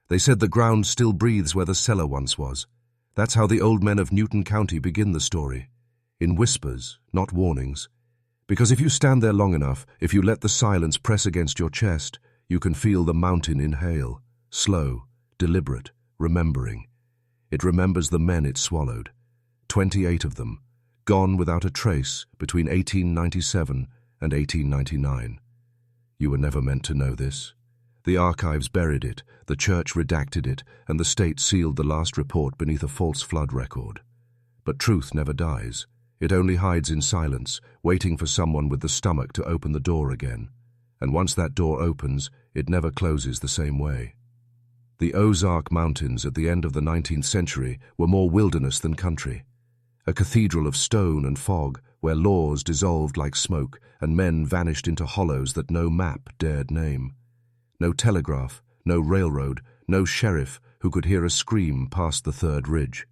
They said the ground still breathes where the cellar once was. That's how the old men of Newton County begin the story. In whispers, not warnings. Because if you stand there long enough, if you let the silence press against your chest, you can feel the mountain inhale, slow, deliberate, remembering. It remembers the men it swallowed. 28 of them, gone without a trace between 1897 and 1899. You were never meant to know this. The archives buried it, the church redacted it, and the state sealed the last report beneath a false flood record. But truth never dies. It only hides in silence, waiting for someone with the stomach to open the door again. And once that door opens, it never closes the same way. The Ozark Mountains at the end of the 19th century were more wilderness than country. A cathedral of stone and fog, where laws dissolved like smoke and men vanished into hollows that no map dared name. No telegraph, no railroad, no sheriff who could hear a scream past the third ridge.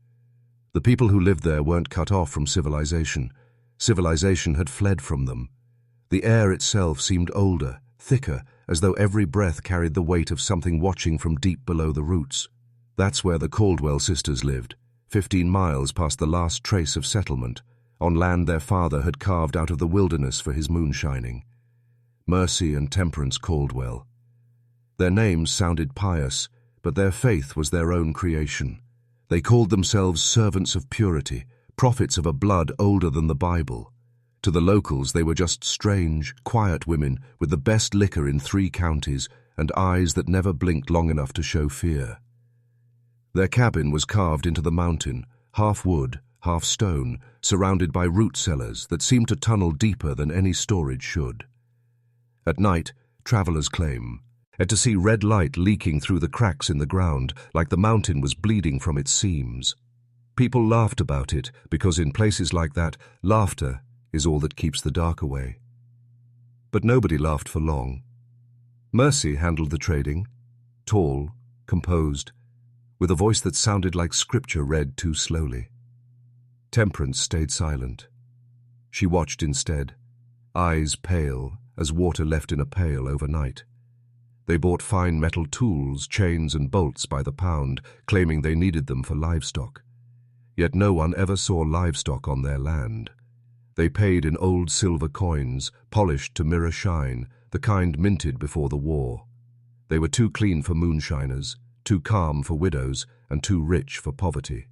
The people who lived there weren't cut off from civilization. Civilization had fled from them. The air itself seemed older, thicker, as though every breath carried the weight of something watching from deep below the roots. That's where the Caldwell sisters lived, 15 miles past the last trace of settlement, on land their father had carved out of the wilderness for his moonshining. Mercy and Temperance Caldwell. Their names sounded pious, but their faith was their own creation. They called themselves servants of purity, prophets of a blood older than the Bible. To the locals, they were just strange, quiet women with the best liquor in 3 counties and eyes that never blinked long enough to show fear. Their cabin was carved into the mountain, half wood, half stone, surrounded by root cellars that seemed to tunnel deeper than any storage should. At night, travelers claim, and to see red light leaking through the cracks in the ground like the mountain was bleeding from its seams. People laughed about it because in places like that, laughter is all that keeps the dark away. But nobody laughed for long. Mercy handled the trading, tall, composed, with a voice that sounded like scripture read too slowly. Temperance stayed silent. She watched instead, eyes pale as water left in a pail overnight. They bought fine metal tools, chains and bolts by the pound, claiming they needed them for livestock. Yet no one ever saw livestock on their land. They paid in old silver coins, polished to mirror shine, the kind minted before the war. They were too clean for moonshiners, too calm for widows, and too rich for poverty.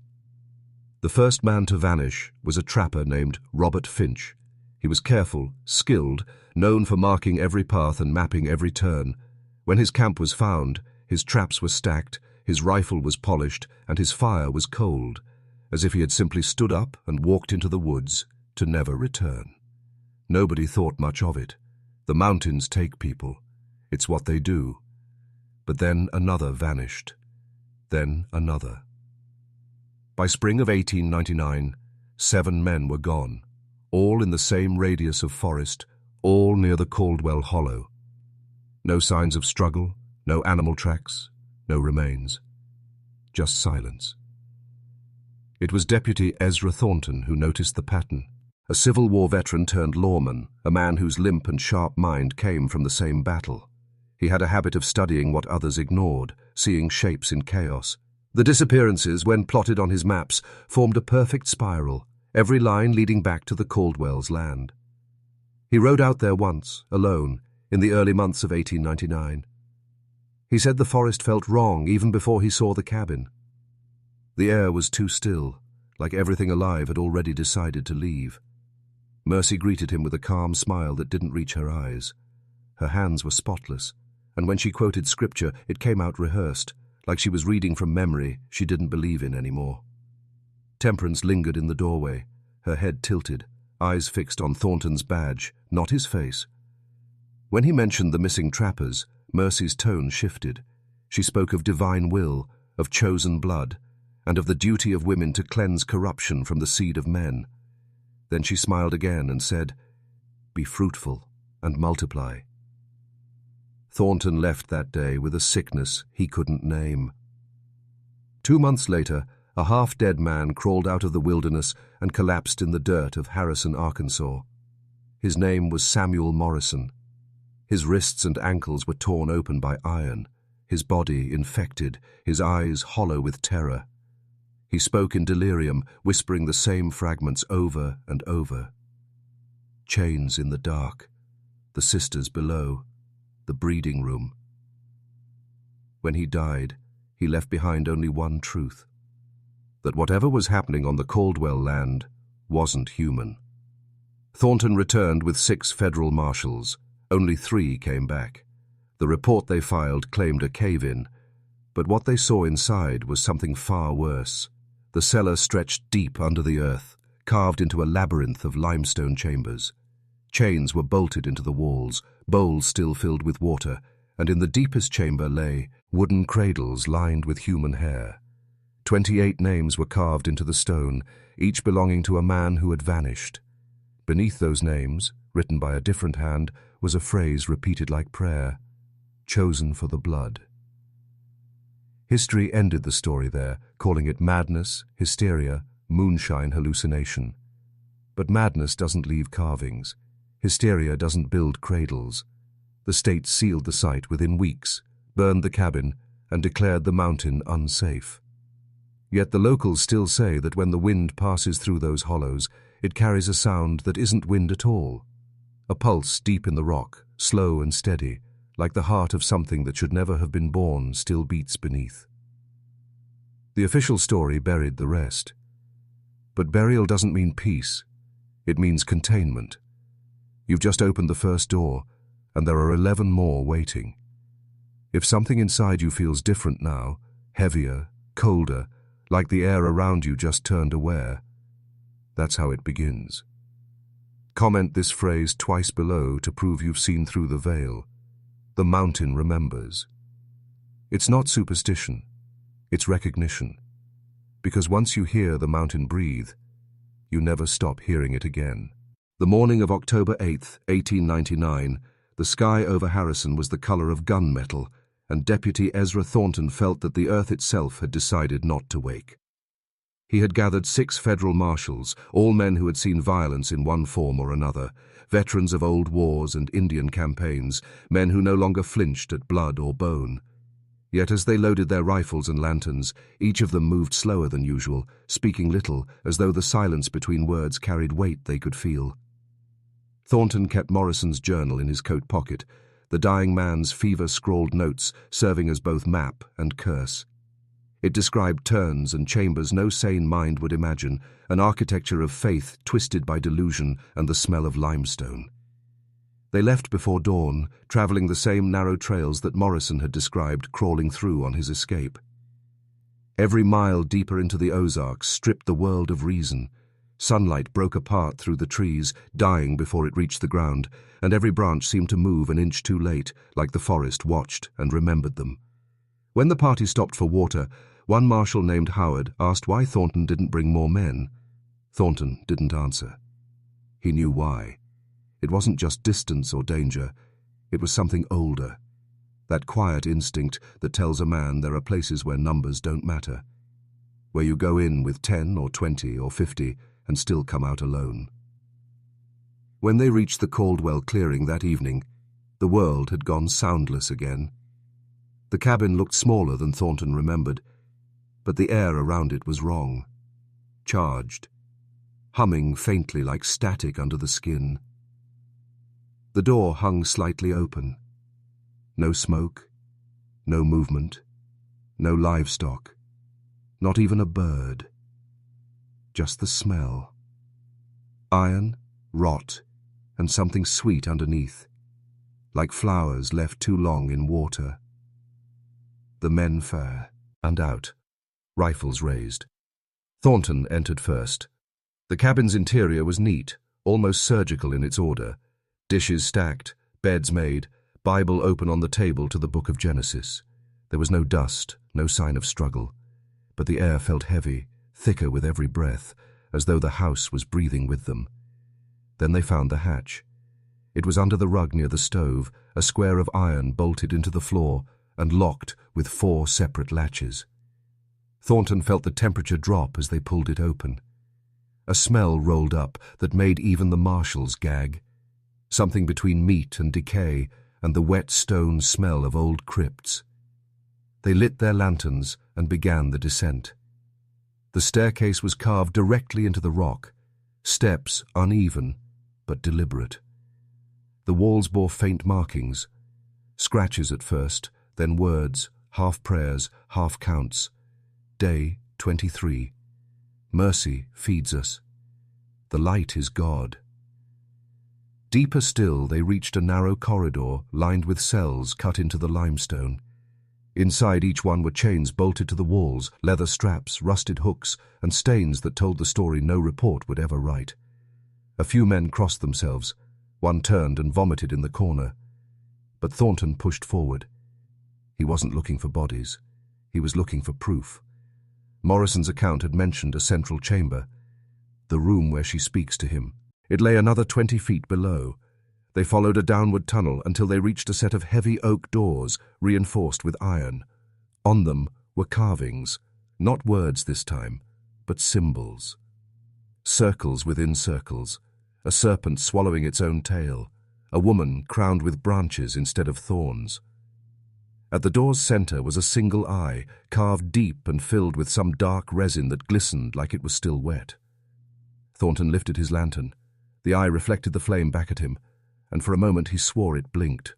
The first man to vanish was a trapper named Robert Finch. He was careful, skilled, known for marking every path and mapping every turn. When his camp was found, his traps were stacked, his rifle was polished, and his fire was cold, as if he had simply stood up and walked into the woods to never return. Nobody thought much of it. The mountains take people. It's what they do. But then another vanished. Then another. By spring of 1899, 7 men were gone, all in the same radius of forest, all near the Caldwell Hollow. No signs of struggle, no animal tracks, no remains. Just silence. It was Deputy Ezra Thornton who noticed the pattern. A Civil War veteran turned lawman, a man whose limp and sharp mind came from the same battle. He had a habit of studying what others ignored, seeing shapes in chaos. The disappearances, when plotted on his maps, formed a perfect spiral, every line leading back to the Caldwell's land. He rode out there once, alone, in the early months of 1899. He said the forest felt wrong even before he saw the cabin. The air was too still, like everything alive had already decided to leave. Mercy greeted him with a calm smile that didn't reach her eyes. Her hands were spotless, and when she quoted scripture, it came out rehearsed, like she was reading from memory she didn't believe in anymore. Temperance lingered in the doorway, her head tilted, eyes fixed on Thornton's badge, not his face. When he mentioned the missing trappers, Mercy's tone shifted. She spoke of divine will, of chosen blood, and of the duty of women to cleanse corruption from the seed of men. Then she smiled again and said, "Be fruitful and multiply." Thornton left that day with a sickness he couldn't name. 2 months later, a half-dead man crawled out of the wilderness and collapsed in the dirt of Harrison, Arkansas. His name was Samuel Morrison. His wrists and ankles were torn open by iron. his body infected, his eyes hollow with terror. He spoke in delirium, whispering the same fragments over and over. Chains in the dark, the sisters below, the breeding room. When he died, he left behind only one truth: that whatever was happening on the Caldwell land wasn't human. Thornton returned with 6 federal marshals. Only 3 came back. The report they filed claimed a cave-in, but what they saw inside was something far worse. The cellar stretched deep under the earth, carved into a labyrinth of limestone chambers. Chains were bolted into the walls, bowls still filled with water, and in the deepest chamber lay wooden cradles lined with human hair. 28 names were carved into the stone, each belonging to a man who had vanished. Beneath those names, written by a different hand, was a phrase repeated like prayer: chosen for the blood. History ended the story there, calling it madness, hysteria, moonshine hallucination. But madness doesn't leave carvings. Hysteria doesn't build cradles. The state sealed the site within weeks, burned the cabin, and declared the mountain unsafe. Yet the locals still say that when the wind passes through those hollows, it carries a sound that isn't wind at all. A pulse deep in the rock, slow and steady, like the heart of something that should never have been born, still beats beneath. The official story buried the rest. But burial doesn't mean peace. It means containment. You've just opened the first door, and there are 11 more waiting. If something inside you feels different now, heavier, colder, like the air around you just turned aware, that's how it begins. Comment this phrase twice below to prove you've seen through the veil. The mountain remembers. It's not superstition, it's recognition. Because once you hear the mountain breathe, you never stop hearing it again. The morning of October 8th, 1899, the sky over Harrison was the color of gunmetal, and Deputy Ezra Thornton felt that the earth itself had decided not to wake. He had gathered 6 federal marshals, all men who had seen violence in one form or another, veterans of old wars and Indian campaigns, men who no longer flinched at blood or bone. Yet as they loaded their rifles and lanterns, each of them moved slower than usual, speaking little, as though the silence between words carried weight they could feel. Thornton kept Morrison's journal in his coat pocket, the dying man's fever-scrawled notes serving as both map and curse. It described turns and chambers no sane mind would imagine, an architecture of faith twisted by delusion and the smell of limestone. They left before dawn, traveling the same narrow trails that Morrison had described crawling through on his escape. Every mile deeper into the Ozarks stripped the world of reason. Sunlight broke apart through the trees, dying before it reached the ground, and every branch seemed to move an inch too late, like the forest watched and remembered them. When the party stopped for water, one marshal named Howard asked why Thornton didn't bring more men. Thornton didn't answer. He knew why. It wasn't just distance or danger. It was something older. That quiet instinct that tells a man there are places where numbers don't matter. Where you go in with 10 or 20 or 50 and still come out alone. When they reached the Caldwell clearing that evening, the world had gone soundless again. The cabin looked smaller than Thornton remembered, but the air around it was wrong. Charged. Humming faintly like static under the skin. The door hung slightly open. No smoke, no movement, no livestock, not even a bird. Just the smell. Iron, rot, and something sweet underneath, like flowers left too long in water. The men fare, and out, rifles raised. Thornton entered first. The cabin's interior was neat, almost surgical in its order. Dishes stacked, beds made, Bible open on the table to the book of Genesis. There was no dust, no sign of struggle, but the air felt heavy, thicker with every breath, as though the house was breathing with them. Then they found the hatch. It was under the rug near the stove, a square of iron bolted into the floor and locked with 4 separate latches. Thornton felt the temperature drop as they pulled it open. A smell rolled up that made even the marshals gag. Something between meat and decay and the wet stone smell of old crypts. They lit their lanterns and began the descent. The staircase was carved directly into the rock, steps uneven but deliberate. The walls bore faint markings, scratches at first, then words, half prayers, half counts. Day 23. Mercy feeds us. The light is God. Deeper still, they reached a narrow corridor lined with cells cut into the limestone. Inside each one were chains bolted to the walls, leather straps, rusted hooks, and stains that told the story no report would ever write. A few men crossed themselves. One turned and vomited in the corner. But Thornton pushed forward. He wasn't looking for bodies. He was looking for proof. Morrison's account had mentioned a central chamber, the room where she speaks to him. It lay another 20 feet below. They followed a downward tunnel until they reached a set of heavy oak doors, reinforced with iron. On them were carvings, not words this time, but symbols. Circles within circles, a serpent swallowing its own tail, a woman crowned with branches instead of thorns. At the door's center was a single eye, carved deep and filled with some dark resin that glistened like it was still wet. Thornton lifted his lantern. The eye reflected the flame back at him, and for a moment he swore it blinked.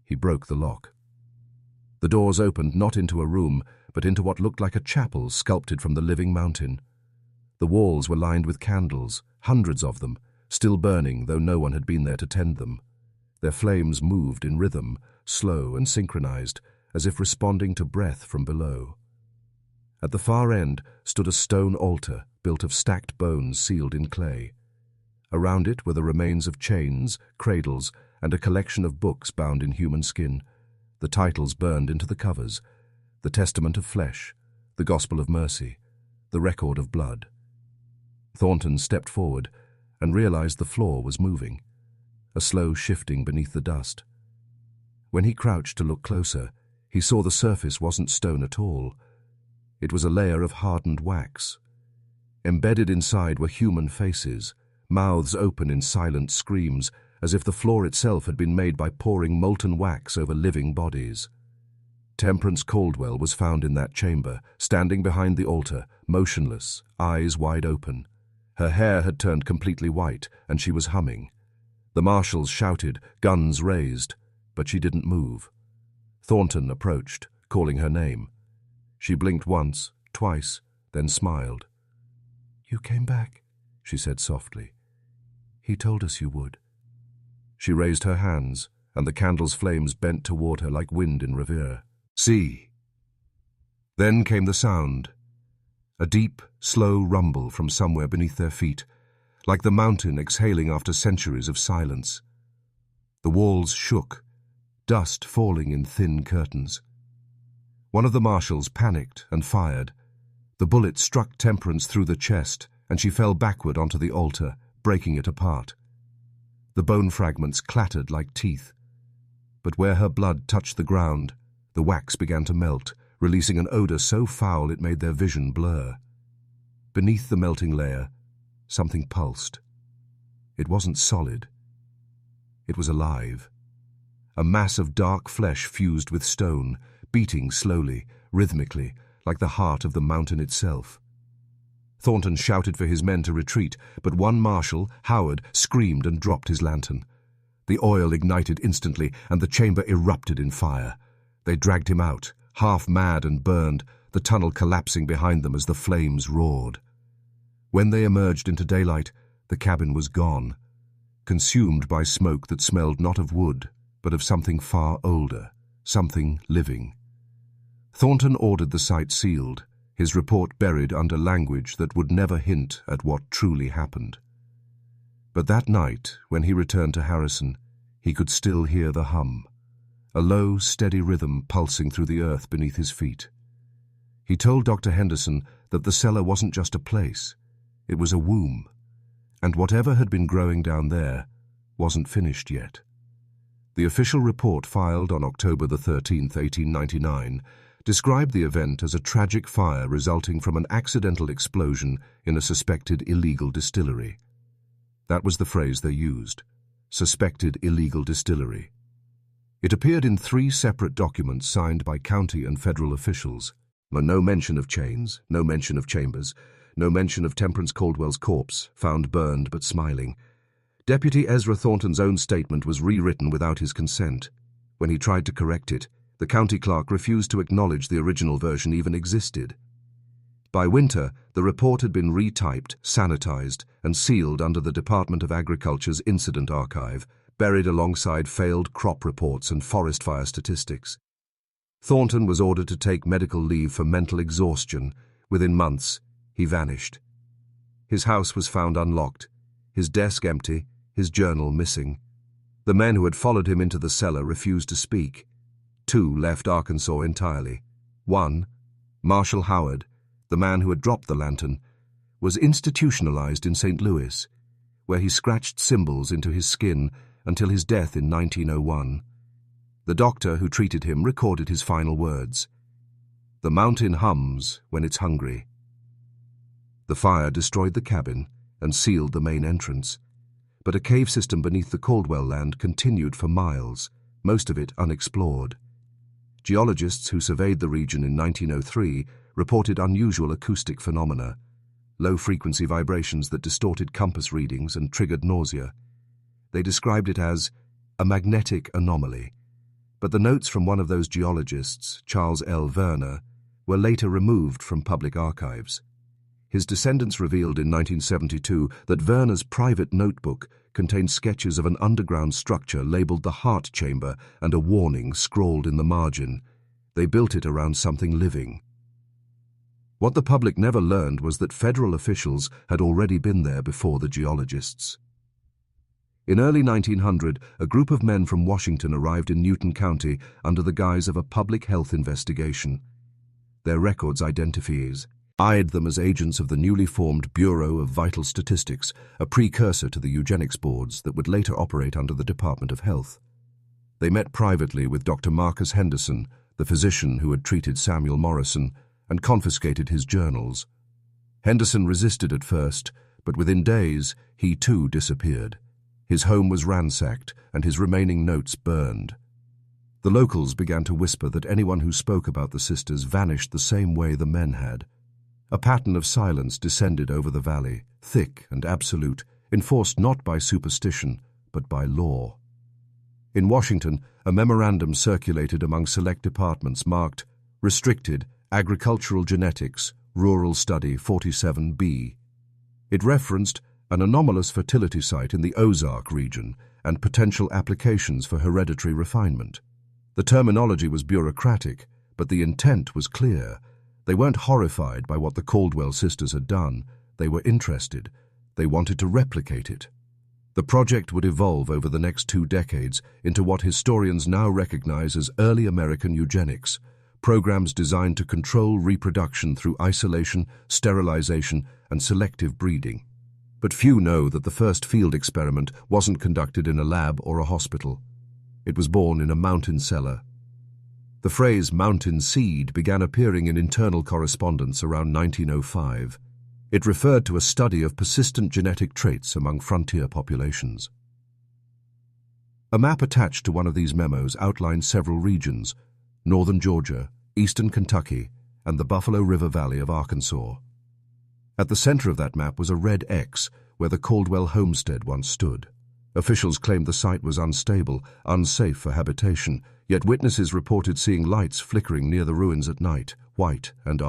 He broke the lock. The doors opened not into a room, but into what looked like a chapel sculpted from the living mountain. The walls were lined with candles, hundreds of them, still burning though no one had been there to tend them. Their flames moved in rhythm, slow and synchronized, as if responding to breath from below. At the far end stood a stone altar built of stacked bones sealed in clay. Around it were the remains of chains, cradles, and a collection of books bound in human skin, the titles burned into the covers, the Testament of Flesh, the Gospel of Mercy, the Record of Blood. Thornton stepped forward and realized the floor was moving, a slow shifting beneath the dust. When he crouched to look closer, he saw the surface wasn't stone at all. It was a layer of hardened wax. Embedded inside were human faces, mouths open in silent screams, as if the floor itself had been made by pouring molten wax over living bodies. Temperance Caldwell was found in that chamber, standing behind the altar, motionless, eyes wide open. Her hair had turned completely white, and she was humming. The marshals shouted, guns raised, but she didn't move. Thornton approached, calling her name. She blinked once, twice, then smiled. "You came back," she said softly. "He told us you would." She raised her hands, and the candle's flames bent toward her like wind in Revere. "See." Then came the sound, a deep, slow rumble from somewhere beneath their feet, like the mountain exhaling after centuries of silence. The walls shook, dust falling in thin curtains. One of the marshals panicked and fired. The bullet struck Temperance through the chest, and she fell backward onto the altar, breaking it apart. The bone fragments clattered like teeth. But where her blood touched the ground, the wax began to melt, releasing an odor so foul it made their vision blur. Beneath the melting layer, something pulsed. It wasn't solid. It was alive. A mass of dark flesh fused with stone, beating slowly, rhythmically, like the heart of the mountain itself. Thornton shouted for his men to retreat, but one marshal, Howard, screamed and dropped his lantern. The oil ignited instantly, and the chamber erupted in fire. They dragged him out, half mad and burned, the tunnel collapsing behind them as the flames roared. When they emerged into daylight, the cabin was gone, consumed by smoke that smelled not of wood, but of something far older, something living. Thornton ordered the site sealed, his report buried under language that would never hint at what truly happened. But that night, when he returned to Harrison, he could still hear the hum, a low, steady rhythm pulsing through the earth beneath his feet. He told Dr. Henderson that the cellar wasn't just a place, it was a womb, and whatever had been growing down there wasn't finished yet. The official report filed on October the 13th, 1899, described the event as a tragic fire resulting from an accidental explosion in a suspected illegal distillery. That was the phrase they used, suspected illegal distillery. It appeared in 3 separate documents signed by county and federal officials, but no mention of chains, no mention of chambers, no mention of Temperance Caldwell's corpse, found burned but smiling. Deputy Ezra Thornton's own statement was rewritten without his consent. When he tried to correct it, the county clerk refused to acknowledge the original version even existed. By winter, the report had been retyped, sanitized, and sealed under the Department of Agriculture's Incident Archive, buried alongside failed crop reports and forest fire statistics. Thornton was ordered to take medical leave for mental exhaustion. Within months, he vanished. His house was found unlocked, his desk empty, his journal missing. The men who had followed him into the cellar refused to speak. 2 left Arkansas entirely. 1, Marshall Howard, the man who had dropped the lantern, was institutionalized in St. Louis, where he scratched symbols into his skin until his death in 1901. The doctor who treated him recorded his final words: "The mountain hums when it's hungry." The fire destroyed the cabin and sealed the main entrance, but a cave system beneath the Caldwell land continued for miles, most of it unexplored. Geologists who surveyed the region in 1903 reported unusual acoustic phenomena, low-frequency vibrations that distorted compass readings and triggered nausea. They described it as a magnetic anomaly, but the notes from one of those geologists, Charles L. Werner, were later removed from public archives. His descendants revealed in 1972 that Werner's private notebook contained sketches of an underground structure labeled the Heart Chamber and a warning scrawled in the margin. They built it around something living. What the public never learned was that federal officials had already been there before the geologists. In early 1900, a group of men from Washington arrived in Newton County under the guise of a public health investigation. Their records identifies eyed them as agents of the newly formed Bureau of Vital Statistics, a precursor to the eugenics boards that would later operate under the Department of Health. They met privately with Dr. Marcus Henderson, the physician who had treated Samuel Morrison, and confiscated his journals. Henderson resisted at first, but within days he too disappeared. His home was ransacked and his remaining notes burned. The locals began to whisper that anyone who spoke about the sisters vanished the same way the men had. A pattern of silence descended over the valley, thick and absolute, enforced not by superstition, but by law. In Washington, a memorandum circulated among select departments marked Restricted Agricultural Genetics, Rural Study 47B. It referenced an anomalous fertility site in the Ozark region and potential applications for hereditary refinement. The terminology was bureaucratic, but the intent was clear. They weren't horrified by what the Caldwell sisters had done. They were interested. They wanted to replicate it. The project would evolve over the next 2 decades into what historians now recognize as early American eugenics, programs designed to control reproduction through isolation, sterilization, and selective breeding. But few know that the first field experiment wasn't conducted in a lab or a hospital. It was born in a mountain cellar. The phrase mountain seed began appearing in internal correspondence around 1905. It referred to a study of persistent genetic traits among frontier populations. A map attached to one of these memos outlined several regions: northern Georgia, eastern Kentucky, and the Buffalo River Valley of Arkansas. At the center of that map was a red X where the Caldwell homestead once stood. Officials claimed the site was unstable, unsafe for habitation, yet witnesses reported seeing lights flickering near the ruins at night, white and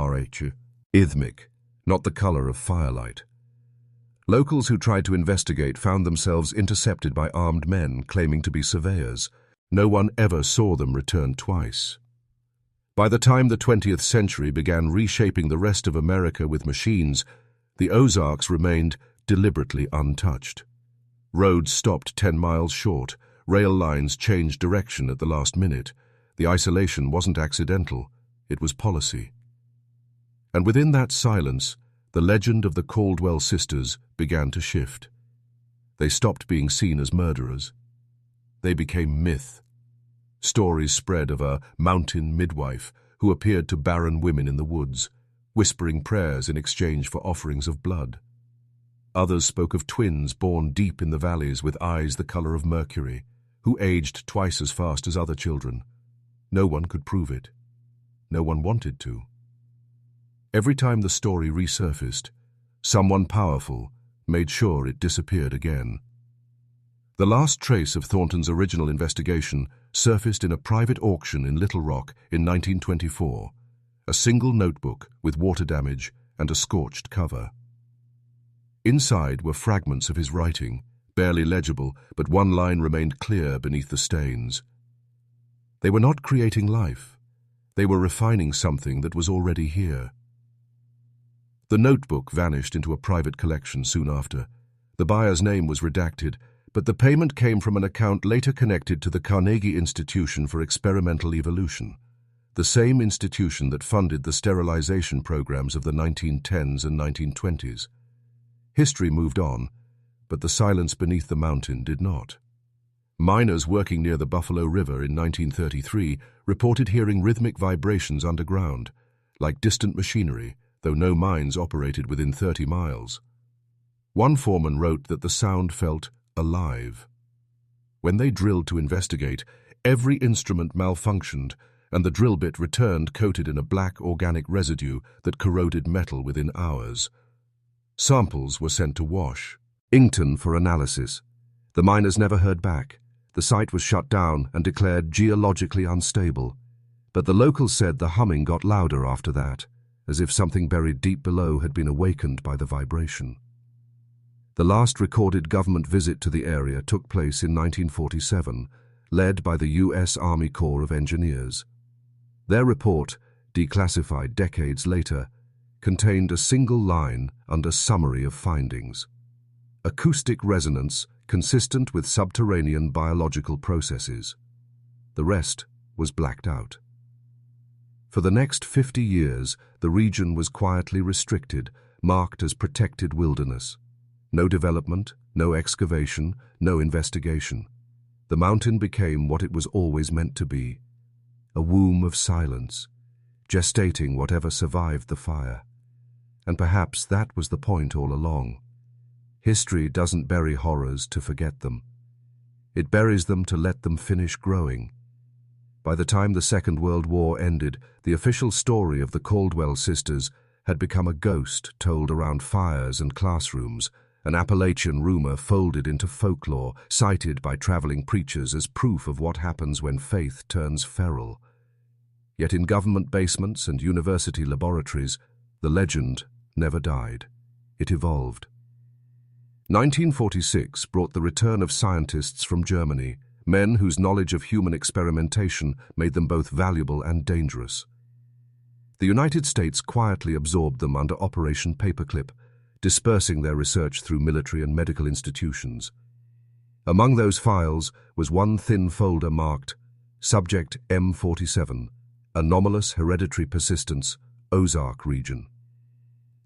rhythmic, not the color of firelight. Locals who tried to investigate found themselves intercepted by armed men claiming to be surveyors. No one ever saw them return twice. By the time the 20th century began reshaping the rest of America with machines, the Ozarks remained deliberately untouched. Roads stopped 10 miles short. Rail lines changed direction at the last minute. The isolation wasn't accidental. It was policy. And within that silence, the legend of the Caldwell sisters began to shift. They stopped being seen as murderers. They became myth. Stories spread of a mountain midwife who appeared to barren women in the woods, whispering prayers in exchange for offerings of blood. Others spoke of twins born deep in the valleys with eyes the color of mercury, who aged twice as fast as other children. No one could prove it. No one wanted to. Every time the story resurfaced, someone powerful made sure it disappeared again. The last trace of Thornton's original investigation surfaced in a private auction in Little Rock in 1924, a single notebook with water damage and a scorched cover. Inside were fragments of his writing, barely legible, but one line remained clear beneath the stains. They were not creating life. They were refining something that was already here. The notebook vanished into a private collection soon after. The buyer's name was redacted, but the payment came from an account later connected to the Carnegie Institution for Experimental Evolution, the same institution that funded the sterilization programs of the 1910s and 1920s. History moved on, but the silence beneath the mountain did not. Miners working near the Buffalo River in 1933 reported hearing rhythmic vibrations underground, like distant machinery, though no mines operated within 30 miles. One foreman wrote that the sound felt alive. When they drilled to investigate, every instrument malfunctioned, and the drill bit returned coated in a black organic residue that corroded metal within hours. Samples were sent to Wash, Inkton, for analysis. The miners never heard back. The site was shut down and declared geologically unstable. But the locals said the humming got louder after that, as if something buried deep below had been awakened by the vibration. The last recorded government visit to the area took place in 1947, led by the U.S. Army Corps of Engineers. Their report, declassified decades later, contained a single line under summary of findings: acoustic resonance consistent with subterranean biological processes. The rest was blacked out. For the next 50 years, the region was quietly restricted, marked as protected wilderness. No development, no excavation, no investigation. The mountain became what it was always meant to be: a womb of silence, gestating whatever survived the fire. And perhaps that was the point all along. History doesn't bury horrors to forget them. It buries them to let them finish growing. By the time the Second World War ended, the official story of the Caldwell sisters had become a ghost told around fires and classrooms, an Appalachian rumor folded into folklore, cited by traveling preachers as proof of what happens when faith turns feral. Yet in government basements and university laboratories, the legend never died. It evolved. 1946 brought the return of scientists from Germany, men whose knowledge of human experimentation made them both valuable and dangerous. The United States quietly absorbed them under Operation Paperclip, dispersing their research through military and medical institutions. Among those files was one thin folder marked Subject M47, Anomalous Hereditary Persistence, Ozark Region.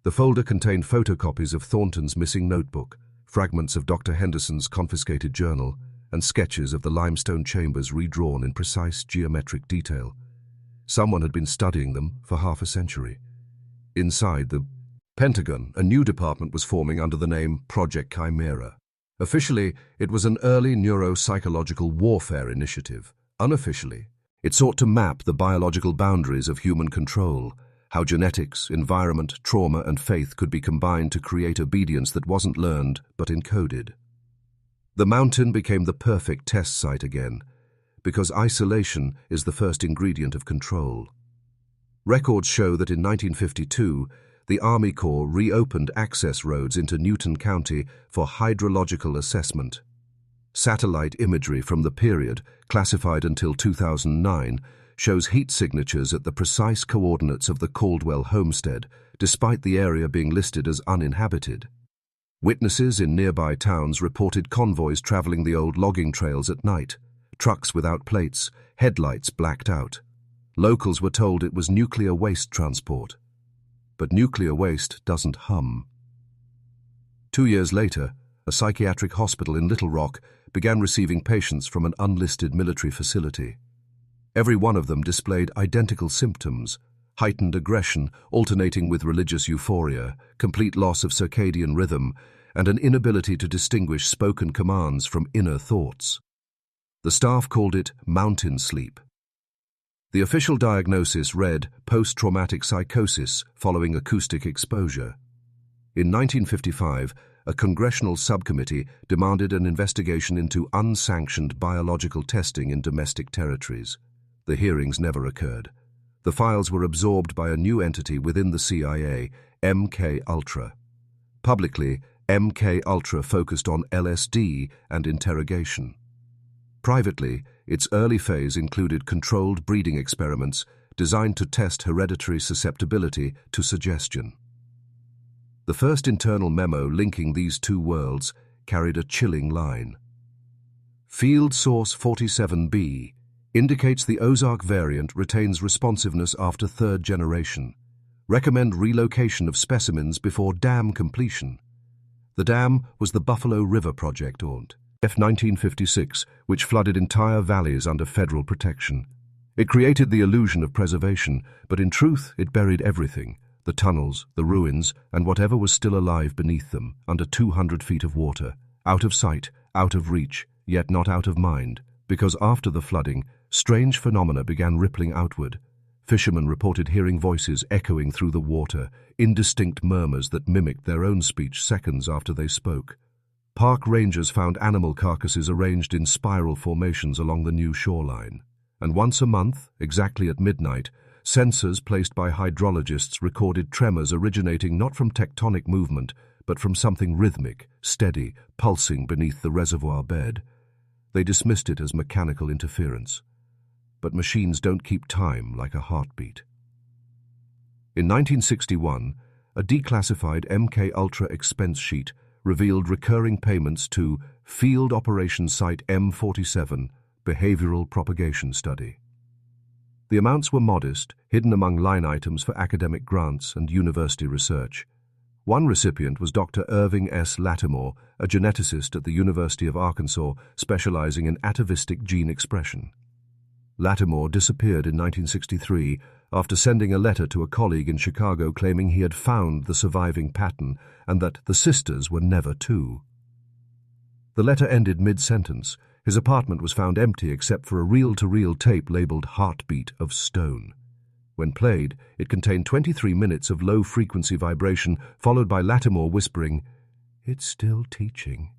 The folder contained photocopies of Thornton's missing notebook, fragments of Dr. Henderson's confiscated journal, and sketches of the limestone chambers redrawn in precise geometric detail. Someone had been studying them for half a century. Inside the Pentagon, a new department was forming under the name Project Chimera. Officially, it was an early neuropsychological warfare initiative. Unofficially, it sought to map the biological boundaries of human control, how genetics, environment, trauma, and faith could be combined to create obedience that wasn't learned but encoded. The mountain became the perfect test site again, because isolation is the first ingredient of control. Records show that in 1952, the Army Corps reopened access roads into Newton County for hydrological assessment. Satellite imagery from the period, classified until 2009, shows heat signatures at the precise coordinates of the Caldwell homestead, despite the area being listed as uninhabited. Witnesses in nearby towns reported convoys traveling the old logging trails at night, trucks without plates, headlights blacked out. Locals were told it was nuclear waste transport. But nuclear waste doesn't hum. 2 years later, a psychiatric hospital in Little Rock began receiving patients from an unlisted military facility. Every one of them displayed identical symptoms: heightened aggression alternating with religious euphoria, complete loss of circadian rhythm, and an inability to distinguish spoken commands from inner thoughts. The staff called it mountain sleep. The official diagnosis read post-traumatic psychosis following acoustic exposure. In 1955, a congressional subcommittee demanded an investigation into unsanctioned biological testing in domestic territories. The hearings never occurred. The files were absorbed by a new entity within the CIA, MK-Ultra. Publicly, MK-Ultra focused on LSD and interrogation. Privately, its early phase included controlled breeding experiments designed to test hereditary susceptibility to suggestion. The first internal memo linking these two worlds carried a chilling line. Field Source 47B indicates the Ozark variant retains responsiveness after third generation. Recommend relocation of specimens before dam completion. The dam was the Buffalo River Project, F 1956, which flooded entire valleys under federal protection. It created the illusion of preservation, but in truth it buried everything: the tunnels, the ruins, and whatever was still alive beneath them, under 200 feet of water, out of sight, out of reach, yet not out of mind, because after the flooding, strange phenomena began rippling outward. Fishermen reported hearing voices echoing through the water, indistinct murmurs that mimicked their own speech seconds after they spoke. Park rangers found animal carcasses arranged in spiral formations along the new shoreline. And once a month, exactly at midnight, sensors placed by hydrologists recorded tremors originating not from tectonic movement, but from something rhythmic, steady, pulsing beneath the reservoir bed. They dismissed it as mechanical interference. But machines don't keep time like a heartbeat. In 1961, a declassified MK-Ultra expense sheet revealed recurring payments to Field Operations Site M47 Behavioral Propagation Study. The amounts were modest, hidden among line items for academic grants and university research. One recipient was Dr. Irving S. Lattimore, a geneticist at the University of Arkansas specializing in atavistic gene expression. Lattimore disappeared in 1963 after sending a letter to a colleague in Chicago claiming he had found the surviving pattern and that the sisters were never two. The letter ended mid-sentence. His apartment was found empty except for a reel-to-reel tape labeled Heartbeat of Stone. When played, it contained 23 minutes of low-frequency vibration followed by Lattimore whispering, "It's still teaching."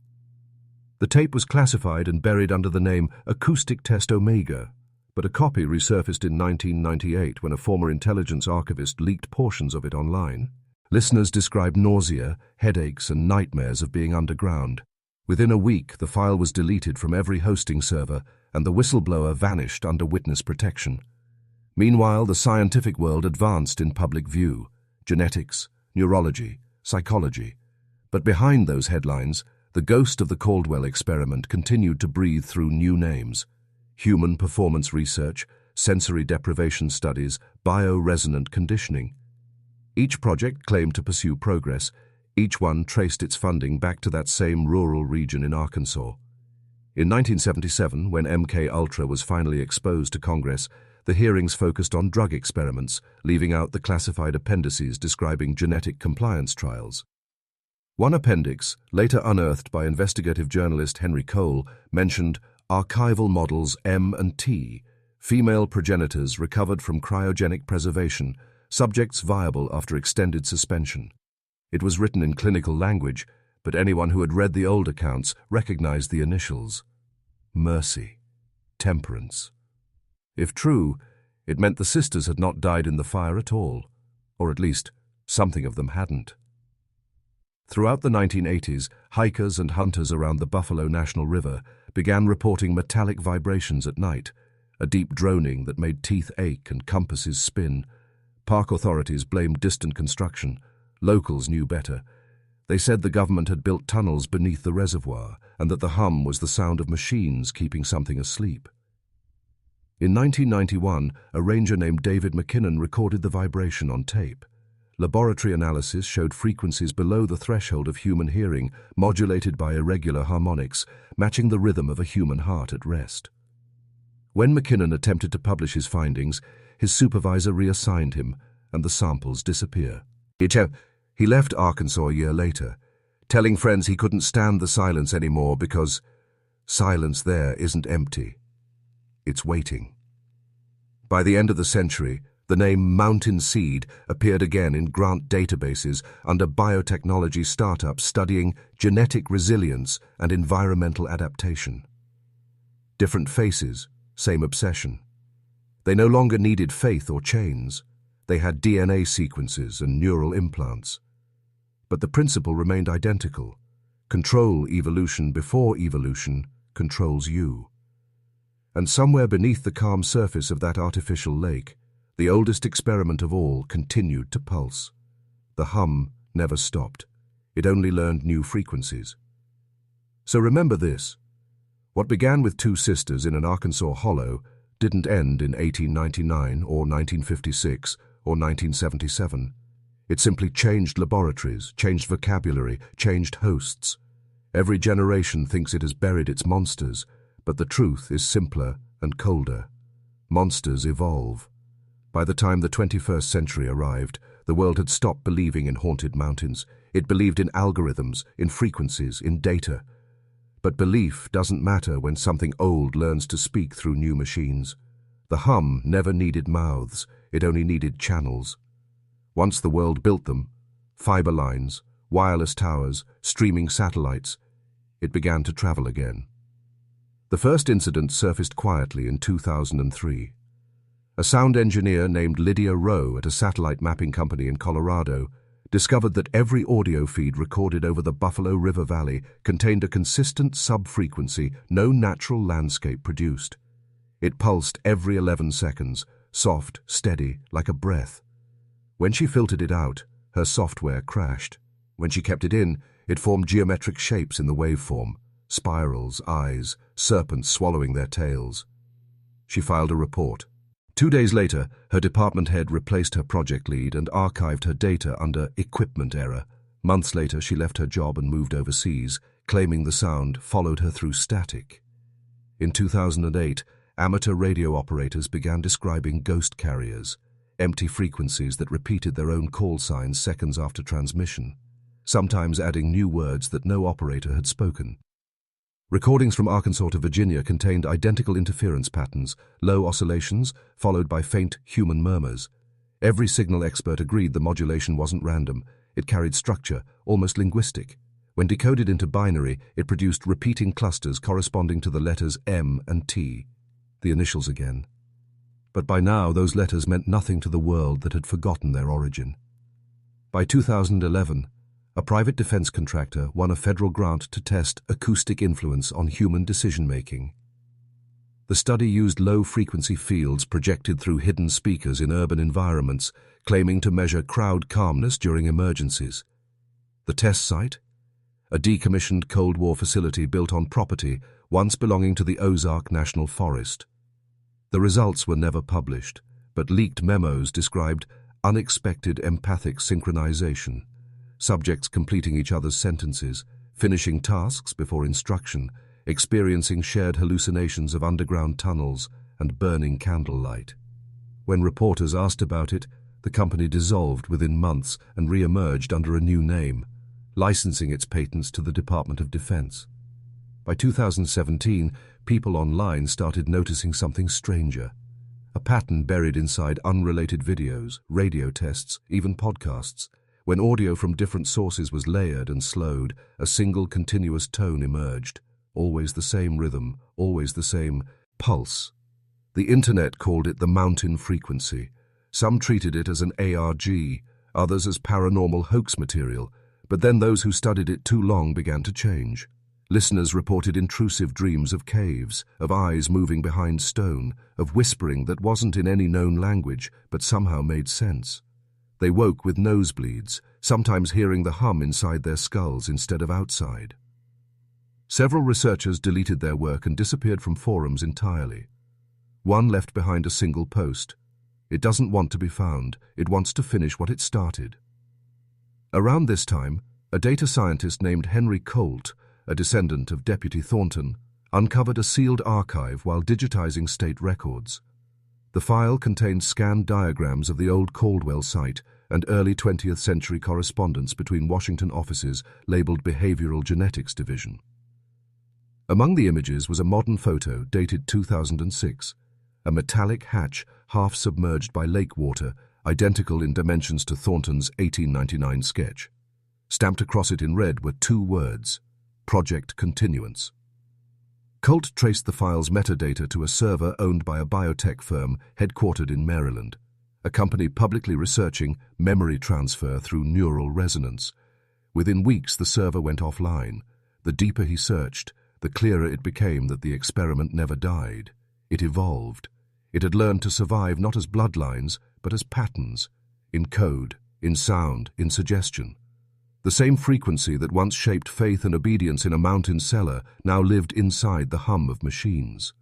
The tape was classified and buried under the name Acoustic Test Omega, but a copy resurfaced in 1998 when a former intelligence archivist leaked portions of it online. Listeners described nausea, headaches, and nightmares of being underground. Within a week, the file was deleted from every hosting server, and the whistleblower vanished under witness protection. Meanwhile, the scientific world advanced in public view: genetics, neurology, psychology. But behind those headlines, the ghost of the Caldwell experiment continued to breathe through new names: human performance research, sensory deprivation studies, bioresonant conditioning. Each project claimed to pursue progress. Each one traced its funding back to that same rural region in Arkansas. In 1977, when MK-Ultra was finally exposed to Congress, the hearings focused on drug experiments, leaving out the classified appendices describing genetic compliance trials. One appendix, later unearthed by investigative journalist Henry Colt, mentioned archival models M and T, female progenitors recovered from cryogenic preservation, subjects viable after extended suspension. It was written in clinical language, but anyone who had read the old accounts recognized the initials: Mercy, Temperance. If true, it meant the sisters had not died in the fire at all, or at least something of them hadn't. Throughout the 1980s, hikers and hunters around the Buffalo National River began reporting metallic vibrations at night, a deep droning that made teeth ache and compasses spin. Park authorities blamed distant construction. Locals knew better. They said the government had built tunnels beneath the reservoir and that the hum was the sound of machines keeping something asleep. In 1991, a ranger named David McKinnon recorded the vibration on tape. Laboratory analysis showed frequencies below the threshold of human hearing, modulated by irregular harmonics, matching the rhythm of a human heart at rest. When McKinnon attempted to publish his findings, his supervisor reassigned him, and the samples disappear. He left Arkansas a year later, telling friends he couldn't stand the silence anymore because, Silence there isn't empty. It's waiting. By the end of the century, the name mountain seed appeared again in grant databases under biotechnology startups studying genetic resilience and environmental adaptation. Different faces, same obsession. They no longer needed faith or chains. They had DNA sequences and neural implants. But the principle remained identical. Control evolution before evolution controls you. And somewhere beneath the calm surface of that artificial lake, the oldest experiment of all continued to pulse. The hum never stopped. It only learned new frequencies. So remember this. What began with two sisters in an Arkansas hollow didn't end in 1899 or 1956 or 1977. It simply changed laboratories, changed vocabulary, changed hosts. Every generation thinks it has buried its monsters, but the truth is simpler and colder. Monsters evolve. By the time the 21st century arrived, the world had stopped believing in haunted mountains. It believed in algorithms, in frequencies, in data. But belief doesn't matter when something old learns to speak through new machines. The hum never needed mouths, it only needed channels. Once the world built them, fiber lines, wireless towers, streaming satellites, it began to travel again. The first incident surfaced quietly in 2003. A sound engineer named Lydia Rowe at a satellite mapping company in Colorado discovered that every audio feed recorded over the Buffalo River Valley contained a consistent sub-frequency no natural landscape produced. It pulsed every 11 seconds, soft, steady, like a breath. When she filtered it out, her software crashed. When she kept it in, it formed geometric shapes in the waveform, spirals, eyes, serpents swallowing their tails. She filed a report. 2 days later, her department head replaced her project lead and archived her data under equipment error. Months later, she left her job and moved overseas, claiming the sound followed her through static. In 2008, amateur radio operators began describing ghost carriers, empty frequencies that repeated their own call signs seconds after transmission, sometimes adding new words that no operator had spoken. Recordings from Arkansas to Virginia contained identical interference patterns, low oscillations, followed by faint human murmurs. Every signal expert agreed the modulation wasn't random. It carried structure, almost linguistic. When decoded into binary, it produced repeating clusters corresponding to the letters M and T, the initials again. But by now, those letters meant nothing to the world that had forgotten their origin. By 2011, a private defense contractor won a federal grant to test acoustic influence on human decision-making. The study used low-frequency fields projected through hidden speakers in urban environments, claiming to measure crowd calmness during emergencies. The test site? A decommissioned Cold War facility built on property once belonging to the Ozark National Forest. The results were never published, but leaked memos described unexpected empathic synchronization, subjects completing each other's sentences, finishing tasks before instruction, experiencing shared hallucinations of underground tunnels and burning candlelight. When reporters asked about it, the company dissolved within months and re-emerged under a new name, licensing its patents to the Department of Defense. By 2017, people online started noticing something stranger, a pattern buried inside unrelated videos, radio tests, even podcasts. When audio from different sources was layered and slowed, a single continuous tone emerged. Always the same rhythm, always the same pulse. The internet called it the mountain frequency. Some treated it as an ARG, others as paranormal hoax material, but then those who studied it too long began to change. Listeners reported intrusive dreams of caves, of eyes moving behind stone, of whispering that wasn't in any known language, but somehow made sense. They woke with nosebleeds, sometimes hearing the hum inside their skulls instead of outside. Several researchers deleted their work and disappeared from forums entirely. One left behind a single post. It doesn't want to be found. It wants to finish what it started. Around this time, a data scientist named Henry Colt, a descendant of Deputy Thornton, uncovered a sealed archive while digitizing state records. The file contained scanned diagrams of the old Caldwell site and early 20th century correspondence between Washington offices labeled Behavioral Genetics Division. Among the images was a modern photo dated 2006, a metallic hatch half submerged by lake water, identical in dimensions to Thornton's 1899 sketch. Stamped across it in red were two words: Project Continuance. Colt traced the file's metadata to a server owned by a biotech firm headquartered in Maryland, a company publicly researching memory transfer through neural resonance. Within weeks, the server went offline. The deeper he searched, the clearer it became that the experiment never died. It evolved. It had learned to survive not as bloodlines, but as patterns, in code, in sound, in suggestion. The same frequency that once shaped faith and obedience in a mountain cellar now lived inside the hum of machines.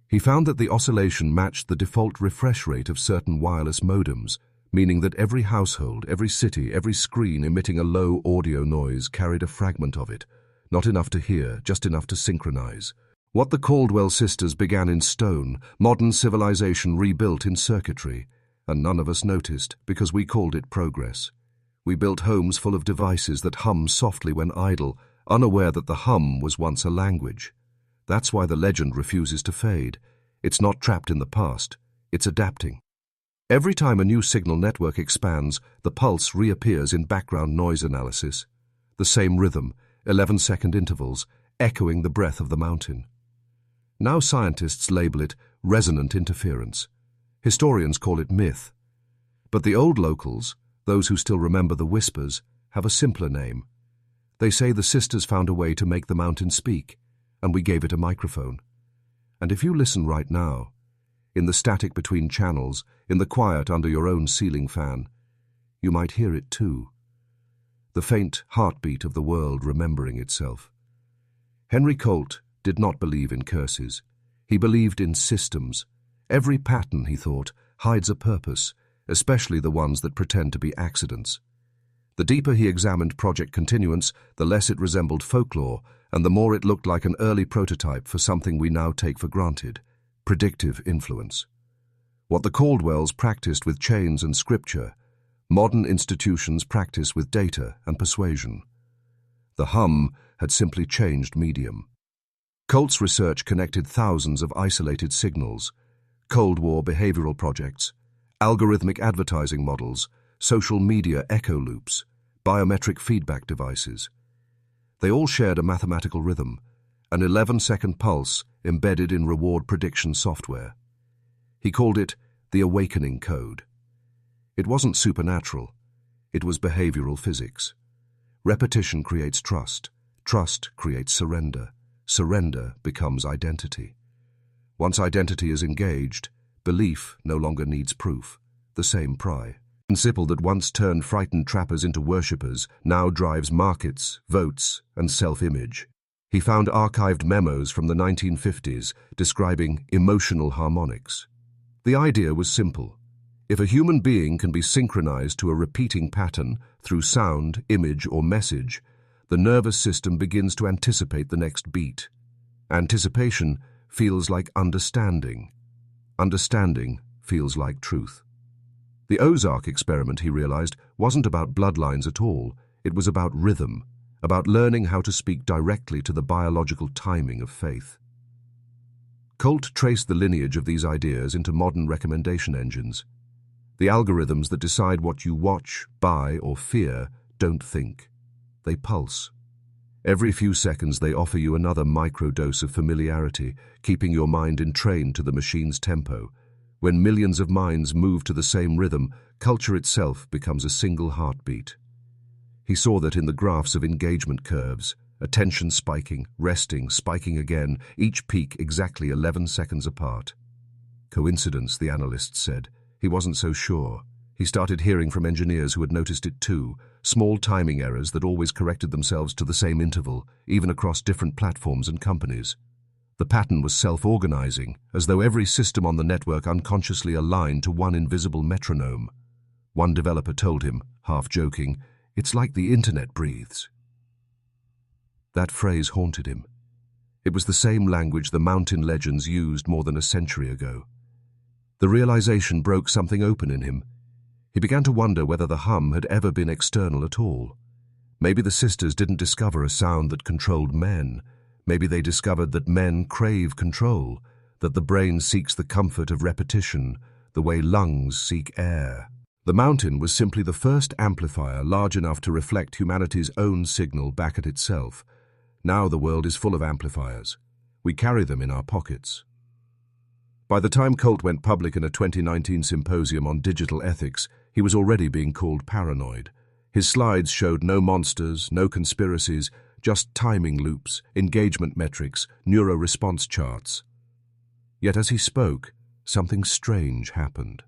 He found that the oscillation matched the default refresh rate of certain wireless modems, meaning that every household, every city, every screen emitting a low audio noise carried a fragment of it, not enough to hear, just enough to synchronize. What the Caldwell sisters began in stone, modern civilization rebuilt in circuitry, and none of us noticed because we called it progress. We built homes full of devices that hum softly when idle, unaware that the hum was once a language. That's why the legend refuses to fade. It's not trapped in the past, it's adapting. Every time a new signal network expands, the pulse reappears in background noise analysis. The same rhythm, 11-second intervals, echoing the breath of the mountain. Now scientists label it resonant interference. Historians call it myth. But the old locals, those who still remember the whispers, have a simpler name. They say the sisters found a way to make the mountain speak, and we gave it a microphone. And if you listen right now, in the static between channels, in the quiet under your own ceiling fan, you might hear it too. The faint heartbeat of the world remembering itself. Henry Colt did not believe in curses. He believed in systems. Every pattern, he thought, hides a purpose, especially the ones that pretend to be accidents. The deeper he examined Project Continuance, the less it resembled folklore, and the more it looked like an early prototype for something we now take for granted: predictive influence. What the Caldwells practiced with chains and scripture, modern institutions practice with data and persuasion. The hum had simply changed medium. Colt's research connected thousands of isolated signals: Cold War behavioral projects, algorithmic advertising models, social media echo loops, biometric feedback devices. They all shared a mathematical rhythm, an 11-second pulse embedded in reward prediction software. He called it the awakening code. It wasn't supernatural. It was behavioral physics. Repetition creates trust. Trust creates surrender. Surrender becomes identity. Once identity is engaged, belief no longer needs proof. The same principle that once turned frightened trappers into worshippers now drives markets, votes, and self-image. He found archived memos from the 1950s describing emotional harmonics. The idea was simple. If a human being can be synchronized to a repeating pattern through sound, image, or message, the nervous system begins to anticipate the next beat. Anticipation feels like understanding. Understanding feels like truth. The Ozark experiment, he realized, wasn't about bloodlines at all. It was about rhythm, about learning how to speak directly to the biological timing of faith. Colt traced the lineage of these ideas into modern recommendation engines. The algorithms that decide what you watch, buy, or fear don't think. They pulse. Every few seconds they offer you another microdose of familiarity, keeping your mind entrained to the machine's tempo. When millions of minds move to the same rhythm, culture itself becomes a single heartbeat. He saw that in the graphs of engagement curves, attention spiking, resting, spiking again, each peak exactly 11 seconds apart. Coincidence, the analysts said. He wasn't so sure. He started hearing from engineers who had noticed it too, small timing errors that always corrected themselves to the same interval, even across different platforms and companies. The pattern was self-organizing, as though every system on the network unconsciously aligned to one invisible metronome. One developer told him, half joking, "It's like the internet breathes." That phrase haunted him. It was the same language the mountain legends used more than a century ago. The realization broke something open in him. He began to wonder whether the hum had ever been external at all. Maybe the sisters didn't discover a sound that controlled men. Maybe they discovered that men crave control, that the brain seeks the comfort of repetition, the way lungs seek air. The mountain was simply the first amplifier large enough to reflect humanity's own signal back at itself. Now the world is full of amplifiers. We carry them in our pockets. By the time Colt went public in a 2019 symposium on digital ethics, he was already being called paranoid. His slides showed no monsters, no conspiracies, just timing loops, engagement metrics, neuro-response charts. Yet as he spoke, something strange happened.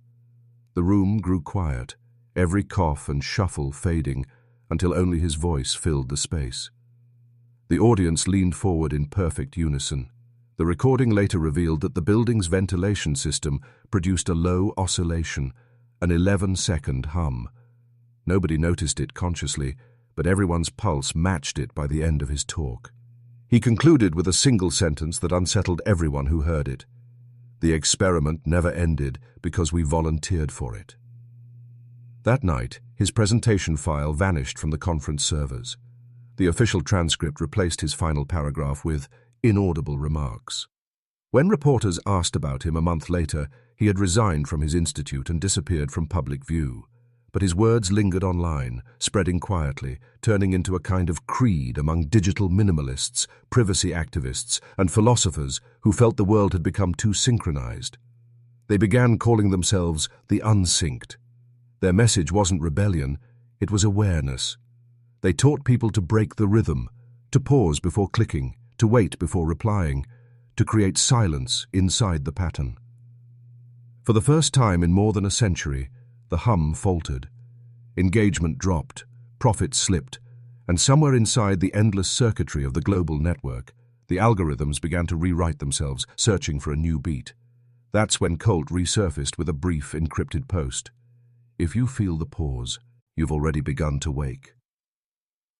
The room grew quiet, every cough and shuffle fading until only his voice filled the space. The audience leaned forward in perfect unison. The recording later revealed that the building's ventilation system produced a low oscillation, an 11-second hum. Nobody noticed it consciously, but everyone's pulse matched it by the end of his talk. He concluded with a single sentence that unsettled everyone who heard it. The experiment never ended because we volunteered for it. That night, his presentation file vanished from the conference servers. The official transcript replaced his final paragraph with inaudible remarks. When reporters asked about him a month later, he had resigned from his institute and disappeared from public view. But his words lingered online, spreading quietly, turning into a kind of creed among digital minimalists, privacy activists, and philosophers who felt the world had become too synchronized. They began calling themselves the unsynced. Their message wasn't rebellion, it was awareness. They taught people to break the rhythm, to pause before clicking, to wait before replying, to create silence inside the pattern. For the first time in more than a century, the hum faltered. Engagement dropped, profits slipped, and somewhere inside the endless circuitry of the global network, the algorithms began to rewrite themselves, searching for a new beat. That's when Colt resurfaced with a brief encrypted post. If you feel the pause, you've already begun to wake.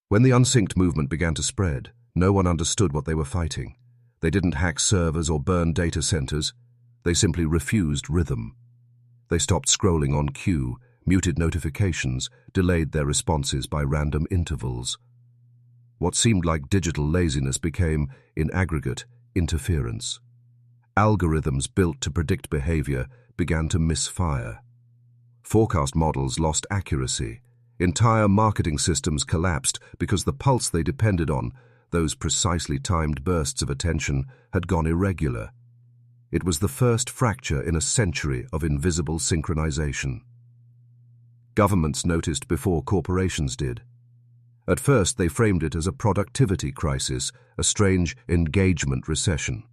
When the unsynced movement began to spread, no one understood what they were fighting. They didn't hack servers or burn data centers. They simply refused rhythm. They stopped scrolling on cue, muted notifications, delayed their responses by random intervals. What seemed like digital laziness became, in aggregate, interference. Algorithms built to predict behavior began to misfire. Forecast models lost accuracy. Entire marketing systems collapsed because the pulse they depended on, those precisely timed bursts of attention, had gone irregular. It was the first fracture in a century of invisible synchronization. Governments noticed before corporations did. At first, they framed it as a productivity crisis, a strange engagement recession.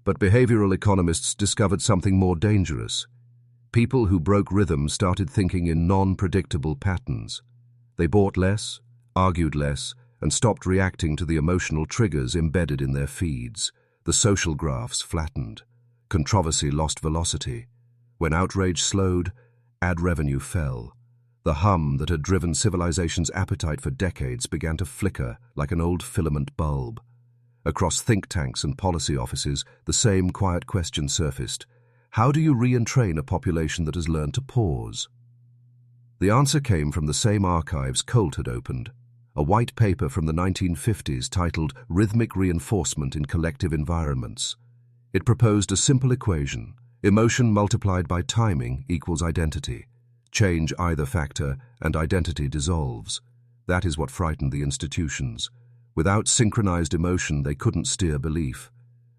But behavioral economists discovered something more dangerous. People who broke rhythm started thinking in non-predictable patterns. They bought less, argued less, and stopped reacting to the emotional triggers embedded in their feeds. The social graphs flattened. Controversy lost velocity. When outrage slowed, ad revenue fell. The hum that had driven civilization's appetite for decades began to flicker like an old filament bulb. Across think tanks and policy offices, the same quiet question surfaced. How do you re-entrain a population that has learned to pause? The answer came from the same archives Colt had opened. A white paper from the 1950s titled Rhythmic Reinforcement in Collective Environments. It proposed a simple equation: emotion multiplied by timing equals identity. Change either factor and identity dissolves. That is what frightened the institutions. Without synchronized emotion, they couldn't steer belief.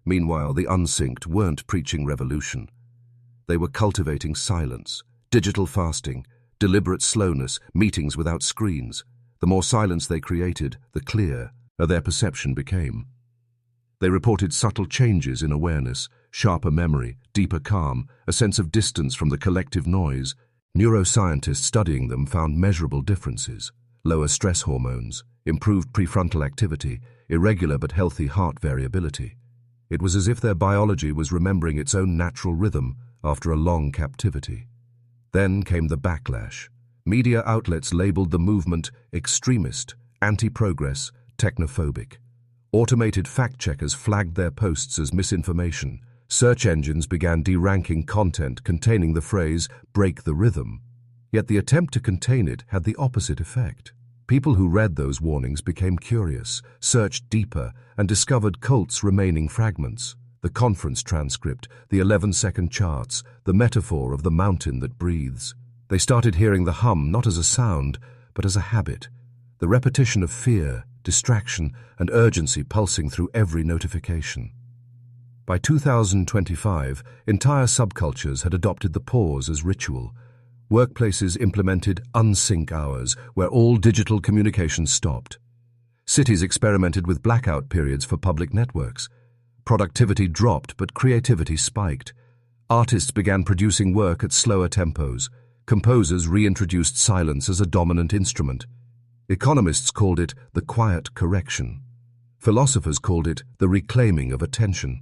Meanwhile, the unsynced weren't preaching revolution. They were cultivating silence, digital fasting, deliberate slowness, meetings without screens. The more silence they created, the clearer their perception became. They reported subtle changes in awareness, sharper memory, deeper calm, a sense of distance from the collective noise. Neuroscientists studying them found measurable differences: lower stress hormones, improved prefrontal activity, irregular but healthy heart variability. It was as if their biology was remembering its own natural rhythm after a long captivity. Then came the backlash. Media outlets labeled the movement extremist, anti-progress, technophobic. Automated fact-checkers flagged their posts as misinformation. Search engines began deranking content containing the phrase "break the rhythm." Yet the attempt to contain it had the opposite effect. People who read those warnings became curious, searched deeper, and discovered Colt's remaining fragments: the conference transcript, the 11-second charts, the metaphor of the mountain that breathes. They started hearing the hum not as a sound, but as a habit, the repetition of fear, distraction, and urgency pulsing through every notification. By 2025, entire subcultures had adopted the pause as ritual. Workplaces implemented unsync hours, where all digital communication stopped. Cities experimented with blackout periods for public networks. Productivity dropped, but creativity spiked. Artists began producing work at slower tempos. Composers reintroduced silence as a dominant instrument. Economists called it the quiet correction. Philosophers called it the reclaiming of attention.